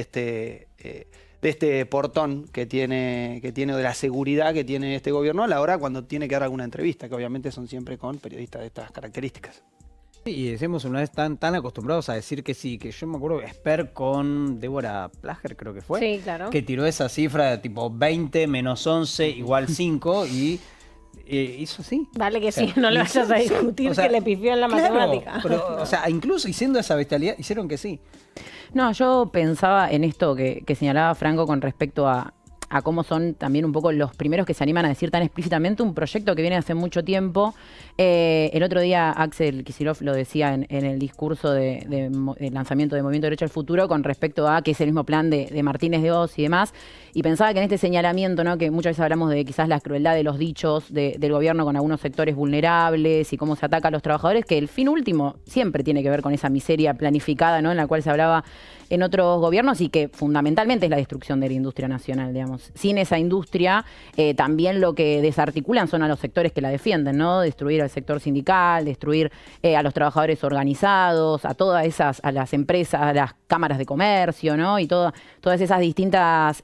este portón que tiene, de la seguridad que tiene este gobierno a la hora cuando tiene que dar alguna entrevista, que obviamente son siempre con periodistas de estas características. Sí, y decimos una vez tan acostumbrados a decir que sí, que yo me acuerdo que Esper con Débora Plager, creo que fue, Sí, claro. que tiró esa cifra de tipo 20 menos 11 igual 5 y... hizo así. Vale que O sea, sí, no le vayas a discutir o sea, que le pifió en la claro, matemática. Pero, o sea, incluso diciendo esa bestialidad, hicieron que sí. No, yo pensaba en esto que señalaba Franco con respecto a a cómo son también un poco los primeros que se animan a decir tan explícitamente un proyecto que viene hace mucho tiempo. El otro día Axel Kicillof lo decía en el discurso de lanzamiento de Movimiento Derecho al Futuro con respecto a que es el mismo plan de Martínez de Oz y demás, y pensaba que en este señalamiento, ¿no?, que muchas veces hablamos de quizás la crueldad de los dichos del gobierno con algunos sectores vulnerables y cómo se ataca a los trabajadores, que el fin último siempre tiene que ver con esa miseria planificada, ¿no?, en la cual se hablaba en otros gobiernos y que fundamentalmente es la destrucción de la industria nacional, digamos. Sin esa industria, también lo que desarticulan son a los sectores que la defienden, ¿no? Destruir al sector sindical, destruir a los trabajadores organizados, a todas esas, a las empresas, a las cámaras de comercio, ¿no? Y todas esas distintas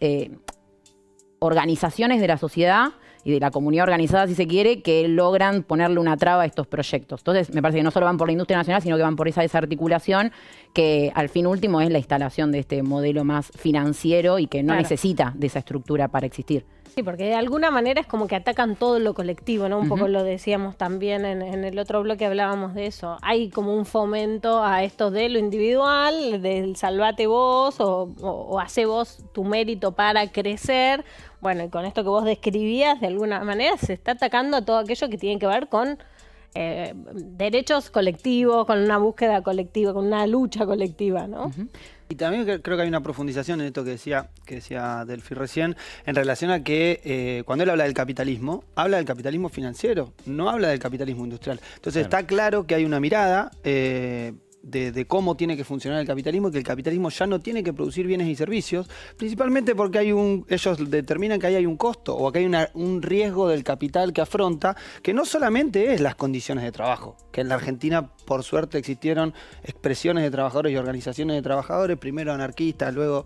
organizaciones de la sociedad y de la comunidad organizada, si se quiere, que logran ponerle una traba a estos proyectos. Entonces, me parece que no solo van por la industria nacional, sino que van por esa desarticulación que al fin último es la instalación de este modelo más financiero y que no necesita de esa estructura para existir. Sí, porque de alguna manera es como que atacan todo lo colectivo, ¿no? Un poco lo decíamos también en el otro bloque, hablábamos de eso. Hay como un fomento a esto de lo individual, del salvate vos o hace vos tu mérito para crecer. Bueno, y con esto que vos describías, de alguna manera se está atacando a todo aquello que tiene que ver con derechos colectivos, con una búsqueda colectiva, con una lucha colectiva, ¿no? Y también creo que hay una profundización en esto que decía Delphi recién, en relación a que cuando él habla del capitalismo financiero, no habla del capitalismo industrial. Entonces está claro que hay una mirada de cómo tiene que funcionar el capitalismo, y que el capitalismo ya no tiene que producir bienes y servicios, principalmente porque ellos determinan que ahí hay un costo o que hay un riesgo del capital que afronta, que no solamente es las condiciones de trabajo, que en la Argentina por suerte existieron expresiones de trabajadores y organizaciones de trabajadores, primero anarquistas, luego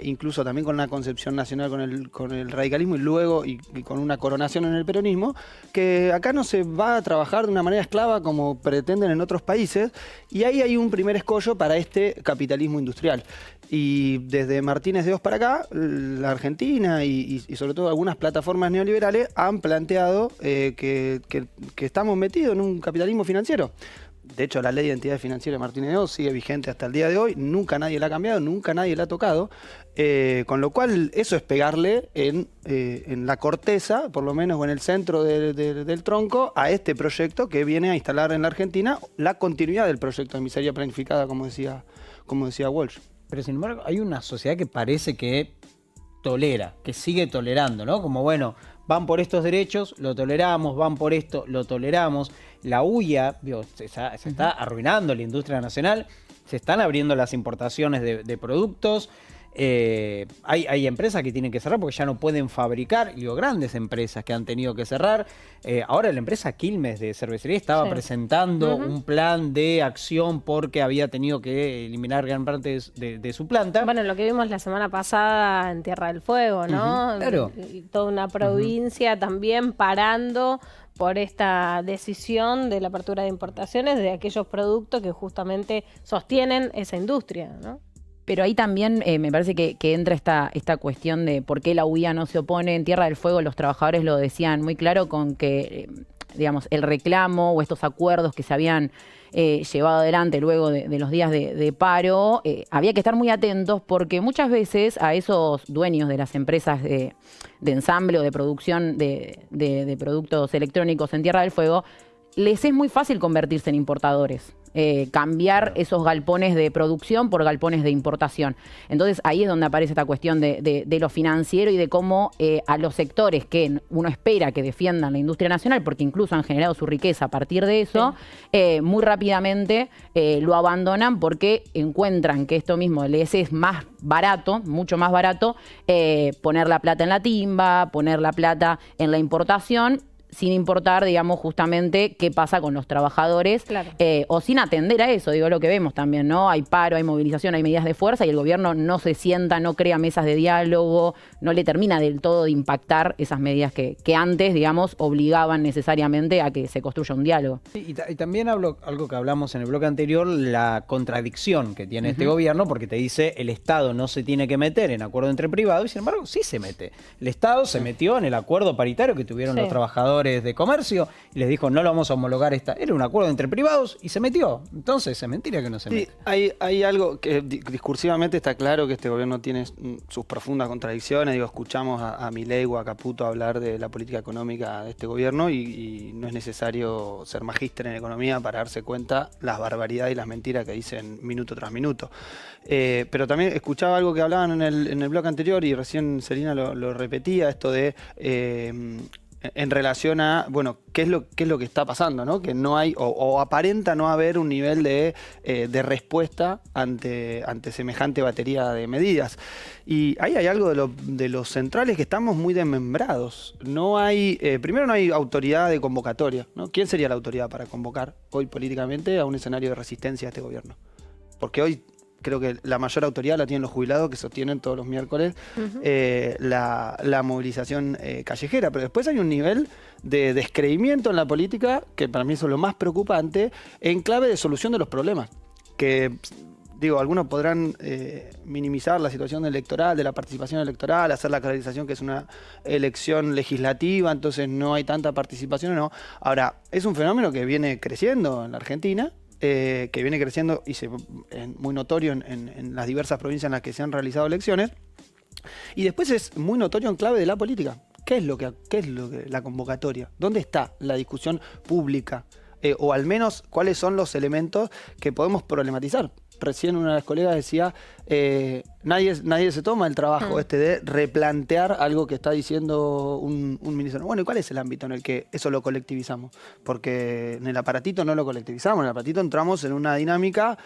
incluso también con una concepción nacional con el radicalismo y luego y con una coronación en el peronismo, que acá no se va a trabajar de una manera esclava como pretenden en otros países, y ahí hay un primer escollo para este capitalismo industrial. Y desde Martínez de Oz para acá, la Argentina y sobre todo algunas plataformas neoliberales han planteado que estamos metidos en un capitalismo financiero. De hecho, la ley de identidad financiera de Martínez de Oz sigue vigente hasta el día de hoy, nunca nadie la ha cambiado, nunca nadie la ha tocado, con lo cual eso es pegarle en la corteza, por lo menos o en el centro del tronco, a este proyecto que viene a instalar en la Argentina la continuidad del proyecto de miseria planificada, como decía Walsh. Pero sin embargo hay una sociedad que parece que tolera, que sigue tolerando, ¿no? Como bueno, van por estos derechos, lo toleramos, van por esto, lo toleramos. La huya, se está arruinando la industria nacional, se están abriendo las importaciones de productos. Hay empresas que tienen que cerrar porque ya no pueden fabricar, grandes empresas que han tenido que cerrar. Ahora la empresa Quilmes de cervecería estaba presentando un plan de acción porque había tenido que eliminar gran parte de su planta. Bueno, lo que vimos la semana pasada en Tierra del Fuego, ¿no? Claro. Y toda una provincia también parando por esta decisión de la apertura de importaciones de aquellos productos que justamente sostienen esa industria, ¿no? Pero ahí también me parece que entra esta cuestión de por qué la UIA no se opone. En Tierra del Fuego los trabajadores lo decían muy claro con que, digamos, el reclamo o estos acuerdos que se habían llevado adelante luego de los días de paro, había que estar muy atentos porque muchas veces a esos dueños de las empresas de ensamble o de producción de productos electrónicos en Tierra del Fuego les es muy fácil convertirse en importadores. Cambiar esos galpones de producción por galpones de importación. Entonces ahí es donde aparece esta cuestión de lo financiero y de cómo a los sectores que uno espera que defiendan la industria nacional, porque incluso han generado su riqueza a partir de eso, muy rápidamente lo abandonan porque encuentran que esto mismo les es más barato, mucho más barato, poner la plata en la timba, poner la plata en la importación, sin importar, digamos, justamente qué pasa con los trabajadores, o sin atender a eso, digo, lo que vemos también, ¿no? Hay paro, hay movilización, hay medidas de fuerza y el gobierno no se sienta, no crea mesas de diálogo, no le termina del todo de impactar esas medidas que antes, digamos, obligaban necesariamente a que se construya un diálogo. Sí, y también hablo algo que hablamos en el bloque anterior, la contradicción que tiene este gobierno, porque te dice el Estado no se tiene que meter en acuerdo entre privados y sin embargo sí se mete. El Estado se metió en el acuerdo paritario que tuvieron los trabajadores chambres de comercio y les dijo no lo vamos a homologar era un acuerdo entre privados y se metió. Entonces es mentira que no se mete. Hay algo que discursivamente está claro que este gobierno tiene sus profundas contradicciones. Escuchamos a Milei o a Caputo hablar de la política económica de este gobierno y no es necesario ser magíster en economía para darse cuenta las barbaridades y las mentiras que dicen minuto tras minuto. Pero también escuchaba algo que hablaban en el blog anterior y recién Celina lo repetía, esto de en relación a, bueno, qué es lo que está pasando, ¿no? Que no hay, o aparenta no haber un nivel de respuesta ante semejante batería de medidas. Y ahí hay algo de los centrales que estamos muy desmembrados. No hay, primero no hay autoridad de convocatoria, ¿no? ¿Quién sería la autoridad para convocar hoy políticamente a un escenario de resistencia a este gobierno? Porque hoy creo que la mayor autoridad la tienen los jubilados que sostienen todos los miércoles la movilización callejera. Pero después hay un nivel de descreimiento en la política que para mí eso es lo más preocupante en clave de solución de los problemas. Que, digo, algunos podrán minimizar la situación electoral, de la participación electoral, hacer la clarización que es una elección legislativa, entonces no hay tanta participación o no. Ahora, es un fenómeno que viene creciendo en la Argentina, que viene creciendo y muy notorio en las diversas provincias en las que se han realizado elecciones. Y después es muy notorio en clave de la política. ¿Qué es lo que la convocatoria? ¿Dónde está la discusión pública? O al menos, ¿cuáles son los elementos que podemos problematizar? Recién una de las colegas decía, nadie se toma el trabajo de replantear algo que está diciendo un ministro. Bueno, ¿y cuál es el ámbito en el que eso lo colectivizamos? Porque en el aparatito no lo colectivizamos, en el aparatito entramos en una dinámica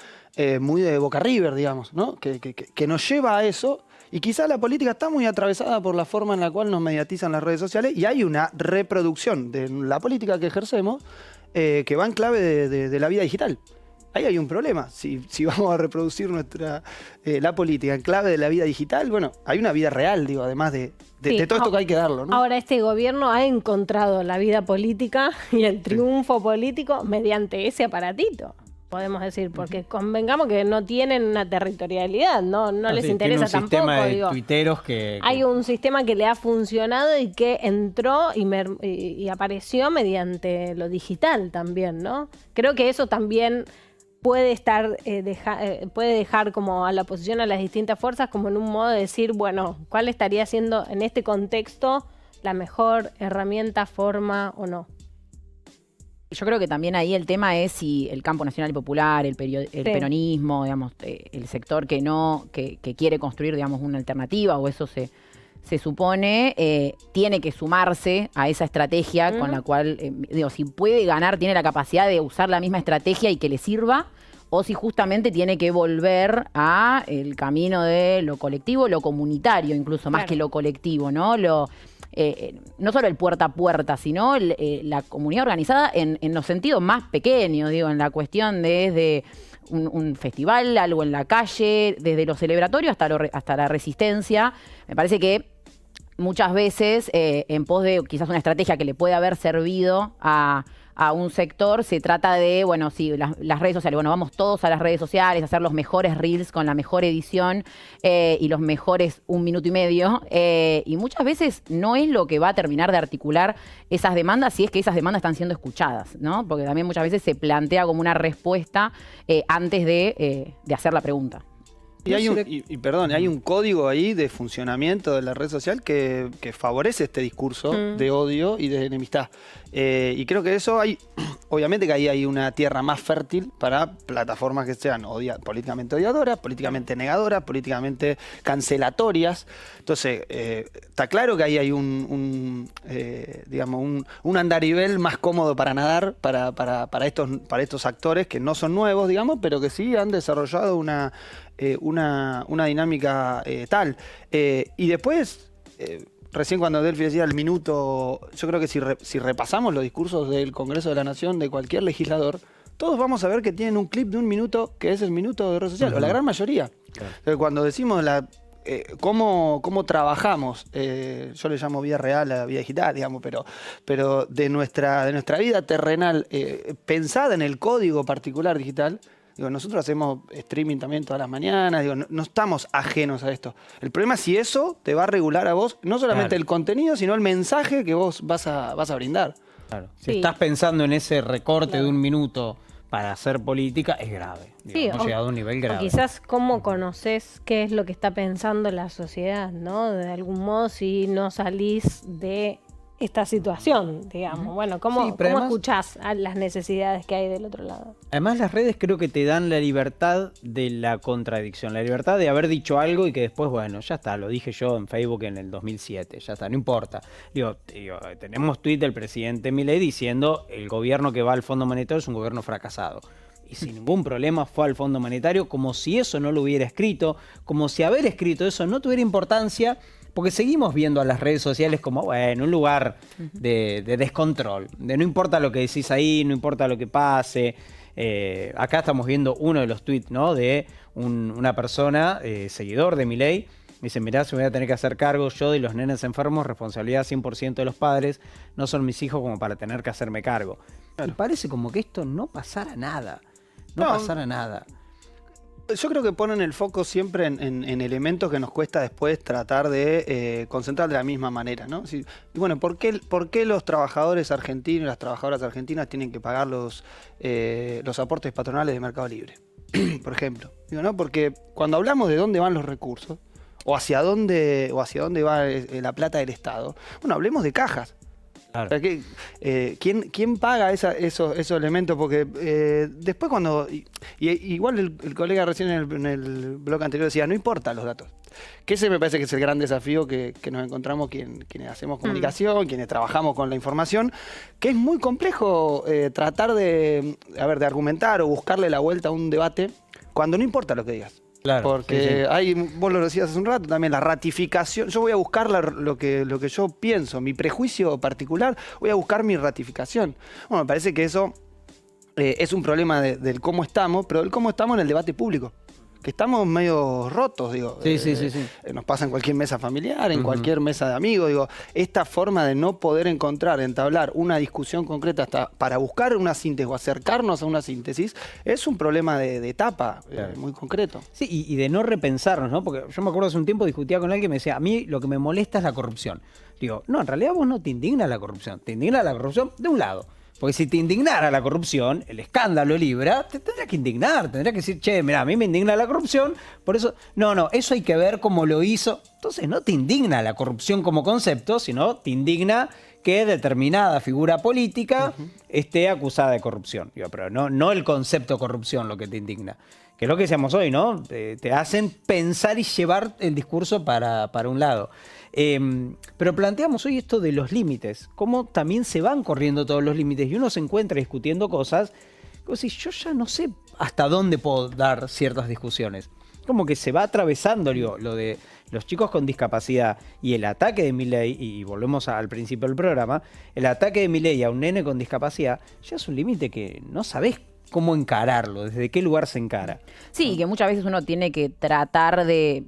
muy de Boca River, digamos, ¿no? Que nos lleva a eso. Y quizá la política está muy atravesada por la forma en la cual nos mediatizan las redes sociales y hay una reproducción de la política que ejercemos que va en clave de la vida digital. Ahí hay un problema. Si vamos a reproducir la política en clave de la vida digital, bueno, hay una vida real, digo, además de todo esto que hay que darlo, ¿no? Ahora, este gobierno ha encontrado la vida política y el triunfo político mediante ese aparatito, podemos decir, porque convengamos que no tienen una territorialidad, no les interesa tampoco. Hay un sistema de tuiteros que... Hay un sistema que le ha funcionado y que entró y apareció mediante lo digital también, ¿no? Creo que eso también puede dejar como a la oposición, a las distintas fuerzas, como en un modo de decir, bueno, ¿cuál estaría siendo en este contexto la mejor herramienta, forma o no? Yo creo que también ahí el tema es si el campo nacional y popular, el peronismo, digamos, el sector que quiere construir, digamos, una alternativa, o eso se supone, tiene que sumarse a esa estrategia con la cual, si puede ganar, tiene la capacidad de usar la misma estrategia y que le sirva, o si justamente tiene que volver a el camino de lo colectivo, lo comunitario, incluso más que lo colectivo, ¿no? No solo el puerta a puerta, sino la comunidad organizada en los sentidos más pequeños, digo, en la cuestión desde un festival, algo en la calle, desde lo celebratorio hasta la resistencia. Me parece que muchas veces, en pos de quizás una estrategia que le puede haber servido a un sector, se trata de, bueno, sí, las redes sociales, bueno, vamos todos a las redes sociales a hacer los mejores reels con la mejor edición y los mejores 1 minuto y medio, y muchas veces no es lo que va a terminar de articular esas demandas, si es que esas demandas están siendo escuchadas, ¿no? Porque también muchas veces se plantea como una respuesta antes de hacer la pregunta. Y hay un código ahí de funcionamiento de la red social que favorece este discurso de odio y de enemistad. Y creo que eso obviamente que ahí hay una tierra más fértil para plataformas que sean políticamente odiadoras, políticamente negadoras, políticamente cancelatorias. Entonces, está claro que ahí hay un andarivel más cómodo para nadar para estos actores que no son nuevos, digamos, pero que sí han desarrollado una dinámica tal. Y después, recién cuando Delphi decía el minuto, yo creo que si repasamos los discursos del Congreso de la Nación, de cualquier legislador, todos vamos a ver que tienen un clip de 1 minuto que es el minuto de red social, o la gran mayoría. Claro. Cuando decimos cómo trabajamos, yo le llamo vida real a la vida digital, digamos, pero de nuestra vida terrenal, pensada en el código particular digital. Digo, nosotros hacemos streaming también todas las mañanas, digo, no estamos ajenos a esto. El problema es si eso te va a regular a vos, no solamente el contenido, sino el mensaje que vos vas a brindar. Claro. Si estás pensando en ese recorte de un minuto para hacer política, es grave. Hemos llegado a un nivel grave. O quizás cómo conoces qué es lo que está pensando la sociedad, ¿no? De algún modo, si no salís de esta situación, digamos. Bueno, ¿cómo escuchás a las necesidades que hay del otro lado? Además, las redes creo que te dan la libertad de la contradicción, la libertad de haber dicho algo y que después, bueno, ya está, lo dije yo en Facebook en el 2007, ya está, no importa. Digo, tenemos tuit del presidente Milei diciendo el gobierno que va al Fondo Monetario es un gobierno fracasado. Y sin ningún problema fue al Fondo Monetario, como si eso no lo hubiera escrito, como si haber escrito eso no tuviera importancia, porque seguimos viendo a las redes sociales como, bueno, un lugar de descontrol, de no importa lo que decís ahí, no importa lo que pase. Acá estamos viendo uno de los tweets, ¿no? De una persona, seguidor de Milei, dice, mirá, se me voy a tener que hacer cargo yo de los nenes enfermos, responsabilidad 100% de los padres, no son mis hijos como para tener que hacerme cargo. Claro. Y parece como que esto no pasara nada, no pasara nada. Yo creo que ponen el foco siempre en elementos que nos cuesta después tratar de concentrar de la misma manera, ¿no? Y bueno, ¿por qué los trabajadores argentinos y las trabajadoras argentinas tienen que pagar los aportes patronales de Mercado Libre? Por ejemplo. Digo, ¿no? Porque cuando hablamos de dónde van los recursos, o hacia dónde va la plata del Estado, bueno, hablemos de cajas. Claro. O sea, ¿quién paga esos elementos? Porque después cuando... igual el colega recién en el blog anterior decía, no importa los datos. Que ese me parece que es el gran desafío que nos encontramos quienes hacemos comunicación, quienes trabajamos con la información, que es muy complejo tratar de argumentar o buscarle la vuelta a un debate cuando no importa lo que digas. Claro, porque hay, vos lo decías hace un rato, también la ratificación. Yo voy a buscar lo que yo pienso, mi prejuicio particular, voy a buscar mi ratificación. Bueno, me parece que eso es un problema del cómo estamos, pero del cómo estamos en el debate público. Que estamos medio rotos, digo. Sí. Nos pasa en cualquier mesa familiar, en cualquier mesa de amigos, digo. Esta forma de no poder entablar una discusión concreta hasta para buscar una síntesis o acercarnos a una síntesis, es un problema de etapa, muy concreto. Sí, y de no repensarnos, ¿no? Porque yo me acuerdo hace un tiempo discutía con alguien que me decía, a mí lo que me molesta es la corrupción. Digo, no, en realidad vos no te indigna la corrupción, te indigna la corrupción de un lado. Porque si te indignara la corrupción, el escándalo Libra, te tendrás que indignar, tendrás que decir, che, mira, a mí me indigna la corrupción, por eso, no, eso hay que ver cómo lo hizo. Entonces no te indigna la corrupción como concepto, sino te indigna que determinada figura política esté acusada de corrupción. Digo, pero no el concepto corrupción lo que te indigna. Que es lo que decíamos hoy, ¿no? Te hacen pensar y llevar el discurso para un lado. Pero planteamos hoy esto de los límites, cómo también se van corriendo todos los límites y uno se encuentra discutiendo cosas, como si yo ya no sé hasta dónde puedo dar ciertas discusiones. Como que se va atravesando lo de los chicos con discapacidad y el ataque de Milei, y volvemos al principio del programa, el ataque de Milei a un nene con discapacidad ya es un límite que no sabés cómo encararlo, desde qué lugar se encara. Sí, que muchas veces uno tiene que tratar de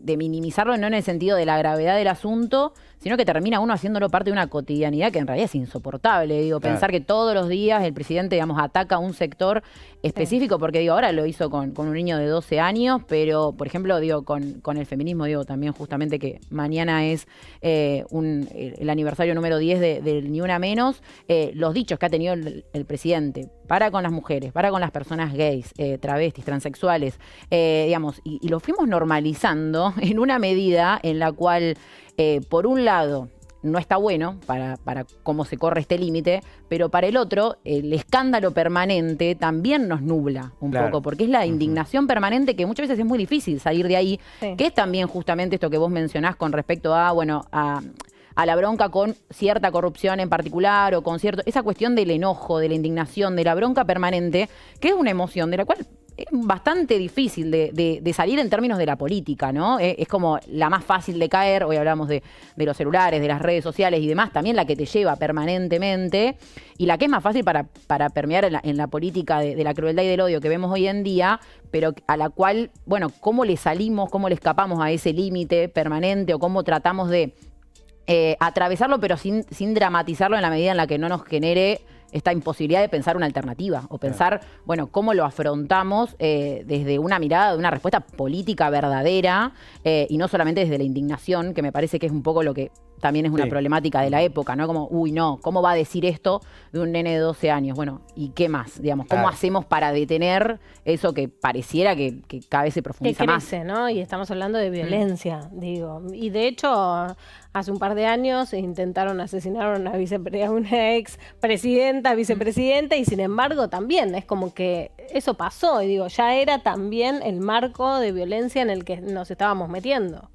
minimizarlo, no en el sentido de la gravedad del asunto, sino que termina uno haciéndolo parte de una cotidianidad que en realidad es insoportable. Digo, claro. Pensar que todos los días el presidente, digamos, ataca a un sector específico, porque digo, ahora lo hizo con un niño de 12 años, pero, por ejemplo, digo, con el feminismo, digo, también justamente que mañana es el aniversario número 10 del Ni Una Menos, los dichos que ha tenido el presidente para con las mujeres, para con las personas gays, travestis, transexuales, digamos, y lo fuimos normalizando en una medida en la cual, por un lado, no está bueno para cómo se corre este límite, pero para el otro, el escándalo permanente también nos nubla un poco, porque es la indignación permanente que muchas veces es muy difícil salir de ahí, que es también justamente esto que vos mencionás con respecto a la bronca con cierta corrupción en particular o con esa cuestión del enojo, de la indignación, de la bronca permanente, que es una emoción de la cual es bastante difícil de salir en términos de la política, ¿no? Es como la más fácil de caer, hoy hablamos de los celulares, de las redes sociales y demás, también la que te lleva permanentemente y la que es más fácil para permear en la política de la crueldad y del odio que vemos hoy en día, pero a la cual, bueno, ¿cómo le salimos, cómo le escapamos a ese límite permanente o cómo tratamos de atravesarlo, pero sin dramatizarlo en la medida en la que no nos genere esta imposibilidad de pensar una alternativa o pensar, bueno, cómo lo afrontamos desde una mirada, de una respuesta política verdadera y no solamente desde la indignación, que me parece que es un poco lo que también es una problemática de la época, ¿no? Como, uy, no, ¿cómo va a decir esto de un nene de 12 años? Bueno, ¿y qué más? Digamos, ¿cómo hacemos para detener eso que pareciera que cada vez se profundiza que crece, más? ¿no? Y estamos hablando de violencia, digo. Y de hecho, hace un par de años intentaron asesinar a una ex presidenta, vicepresidenta, y sin embargo también es como que eso pasó. Y digo, ya era también el marco de violencia en el que nos estábamos metiendo.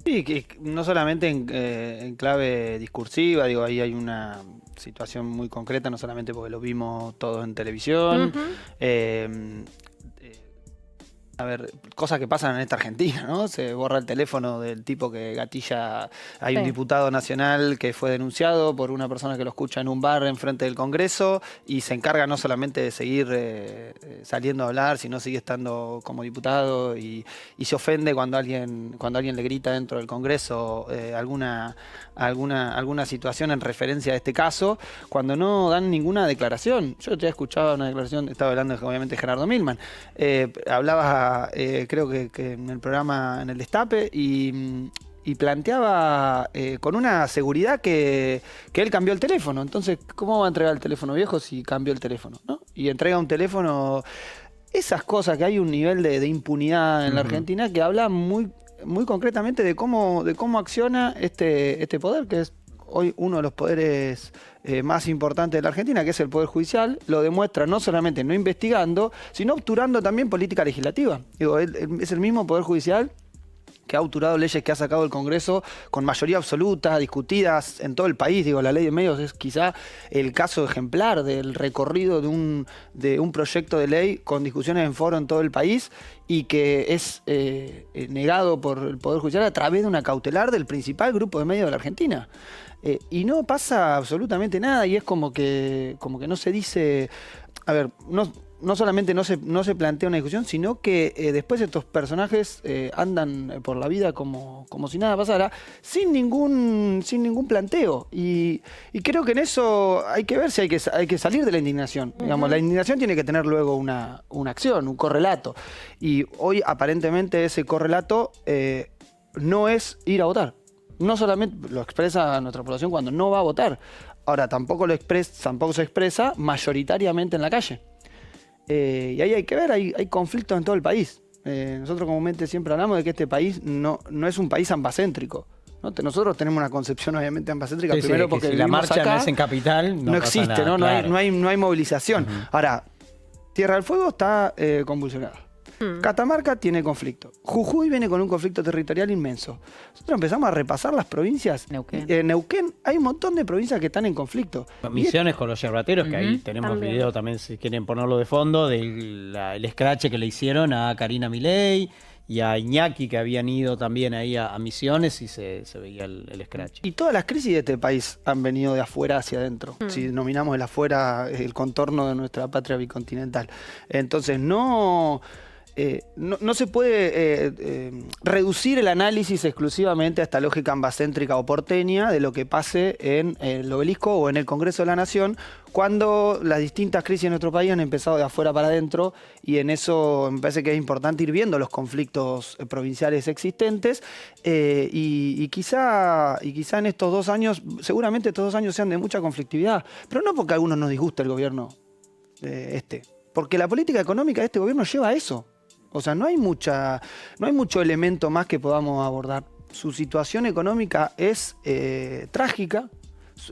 Sí, que no solamente en clave discursiva, digo, ahí hay una situación muy concreta, no solamente porque lo vimos todos en televisión. A ver, cosas que pasan en esta Argentina, ¿no? Se borra el teléfono del tipo que gatilla. Hay un diputado nacional que fue denunciado por una persona que lo escucha en un bar enfrente del Congreso y se encarga no solamente de seguir saliendo a hablar, sino sigue estando como diputado y se ofende cuando alguien le grita dentro del Congreso alguna situación en referencia a este caso, cuando no dan ninguna declaración. Yo te he escuchado una declaración, estaba hablando obviamente de Gerardo Milman, hablaba creo que en el programa, en el Destape, y planteaba con una seguridad que él cambió el teléfono. Entonces, ¿cómo va a entregar el teléfono viejo si cambió el teléfono, ¿no? Y entrega un teléfono. Esas cosas, que hay un nivel de impunidad en la Argentina que habla muy, muy concretamente de cómo acciona este poder, que es hoy uno de los poderes más importantes de la Argentina, que es el Poder Judicial. Lo demuestra no solamente no investigando, sino obturando también política legislativa. Digo, es el mismo Poder Judicial que ha obturado leyes que ha sacado el Congreso con mayoría absoluta, discutidas en todo el país. Digo, la ley de medios es quizá el caso ejemplar del recorrido de un proyecto de ley con discusiones en foro en todo el país y que es negado por el Poder Judicial a través de una cautelar del principal grupo de medios de la Argentina. Y no pasa absolutamente nada, y es como que no se dice. A ver, no solamente no se plantea una discusión, sino que después estos personajes andan por la vida como si nada pasara, sin ningún planteo. Y creo que en eso hay que ver si hay que salir de la indignación. Digamos, la indignación tiene que tener luego una acción, un correlato. Y hoy aparentemente ese correlato no es ir a votar. No solamente lo expresa nuestra población cuando no va a votar. Ahora, tampoco se expresa mayoritariamente en la calle. Y ahí hay que ver, hay conflictos en todo el país. Nosotros comúnmente siempre hablamos de que este país no es un país ambacéntrico, ¿no? Nosotros tenemos una concepción obviamente ambacéntrica, primero porque si la marcha acá, no es en capital, no existe, nada, ¿no? Claro. No hay movilización. Ahora, Tierra del Fuego está convulsionada. Catamarca tiene conflicto. Jujuy viene con un conflicto territorial inmenso. Nosotros empezamos a repasar las provincias. En Neuquén hay un montón de provincias que están en conflicto. Misiones con los yerbateros, que ahí tenemos video también, si quieren ponerlo de fondo, del escrache que le hicieron a Karina Milei y a Iñaki, que habían ido también ahí a Misiones y se veía el escrache. Y todas las crisis de este país han venido de afuera hacia adentro. Si nominamos el afuera, el contorno de nuestra patria bicontinental. Entonces no se puede reducir el análisis exclusivamente a esta lógica ambacéntrica o porteña de lo que pase en el Obelisco o en el Congreso de la Nación, cuando las distintas crisis en nuestro país han empezado de afuera para adentro, y en eso me parece que es importante ir viendo los conflictos provinciales existentes, y quizá en estos 2 años, seguramente estos 2 años sean de mucha conflictividad, pero no porque a algunos nos disguste el gobierno porque la política económica de este gobierno lleva a eso. O sea, no hay mucho elemento más que podamos abordar. Su situación económica es trágica,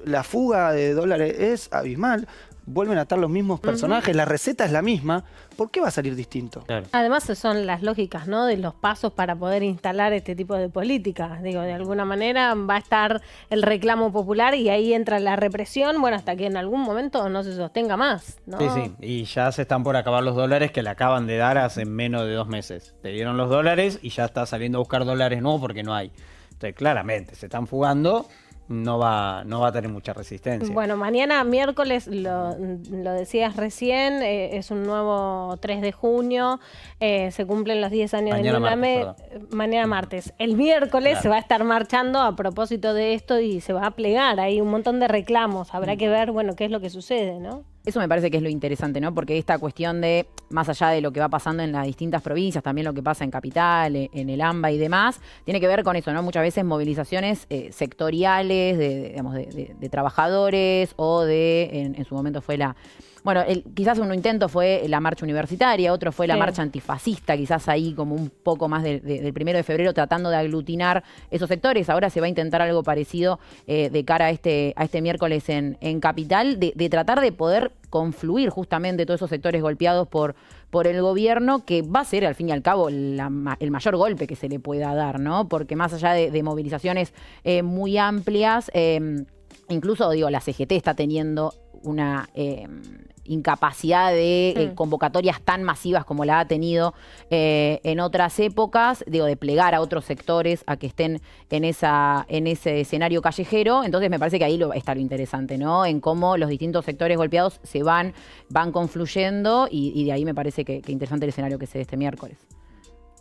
la fuga de dólares es abismal, vuelven a estar los mismos personajes, la receta es la misma. ¿Por qué va a salir distinto? Claro. Además son las lógicas, ¿no?, de los pasos para poder instalar este tipo de políticas. Digo, de alguna manera va a estar el reclamo popular y ahí entra la represión, bueno, hasta que en algún momento no se sostenga más, ¿no? Sí, y ya se están por acabar los dólares que le acaban de dar hace menos de 2 meses. Te dieron los dólares y ya está saliendo a buscar dólares nuevos porque no hay. Entonces, claramente, se están fugando. No va a tener mucha resistencia. Bueno, mañana miércoles, lo decías recién, es un nuevo 3 de junio, se cumplen los 10 años de mañana martes. El miércoles se va a estar marchando a propósito de esto y se va a plegar. Hay un montón de reclamos, habrá que ver, bueno, qué es lo que sucede, ¿no? Eso me parece que es lo interesante, ¿no? Porque esta cuestión de, más allá de lo que va pasando en las distintas provincias, también lo que pasa en Capital, en el AMBA y demás, tiene que ver con eso, ¿no? Muchas veces movilizaciones sectoriales de trabajadores o en su momento fue la... Bueno, quizás un intento fue la marcha universitaria, otro fue la marcha antifascista, quizás ahí como un poco más del 1 de febrero tratando de aglutinar esos sectores. Ahora se va a intentar algo parecido de cara a este miércoles en Capital, de tratar de poder confluir justamente todos esos sectores golpeados por el gobierno, que va a ser al fin y al cabo el mayor golpe que se le pueda dar, ¿no? Porque más allá de movilizaciones muy amplias, incluso digo, la CGT está teniendo una incapacidad de convocatorias tan masivas como la ha tenido en otras épocas, digo, de plegar a otros sectores a que estén en ese escenario callejero. Entonces me parece que ahí está lo interesante, ¿no? En cómo los distintos sectores golpeados se van confluyendo y de ahí me parece que interesante el escenario que se dé este miércoles.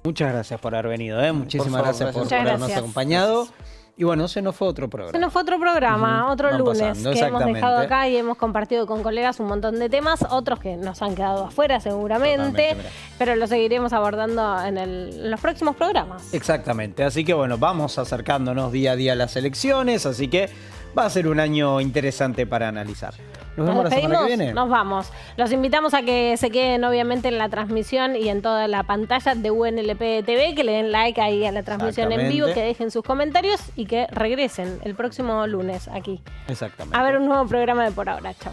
Muchas gracias por haber venido, Muchísimas gracias por habernos acompañado. Y bueno, se nos fue otro programa. Se nos fue otro programa, otro lunes que hemos dejado acá y hemos compartido con colegas un montón de temas, otros que nos han quedado afuera seguramente, pero lo seguiremos abordando en los próximos programas. Exactamente, así que bueno, vamos acercándonos día a día a las elecciones, así que va a ser un año interesante para analizar. Nos vemos la semana que viene. Nos vamos. Los invitamos a que se queden obviamente en la transmisión y en toda la pantalla de UNLP TV, que le den like ahí a la transmisión en vivo, que dejen sus comentarios y que regresen el próximo lunes aquí. Exactamente. A ver un nuevo programa de Por Ahora. Chau.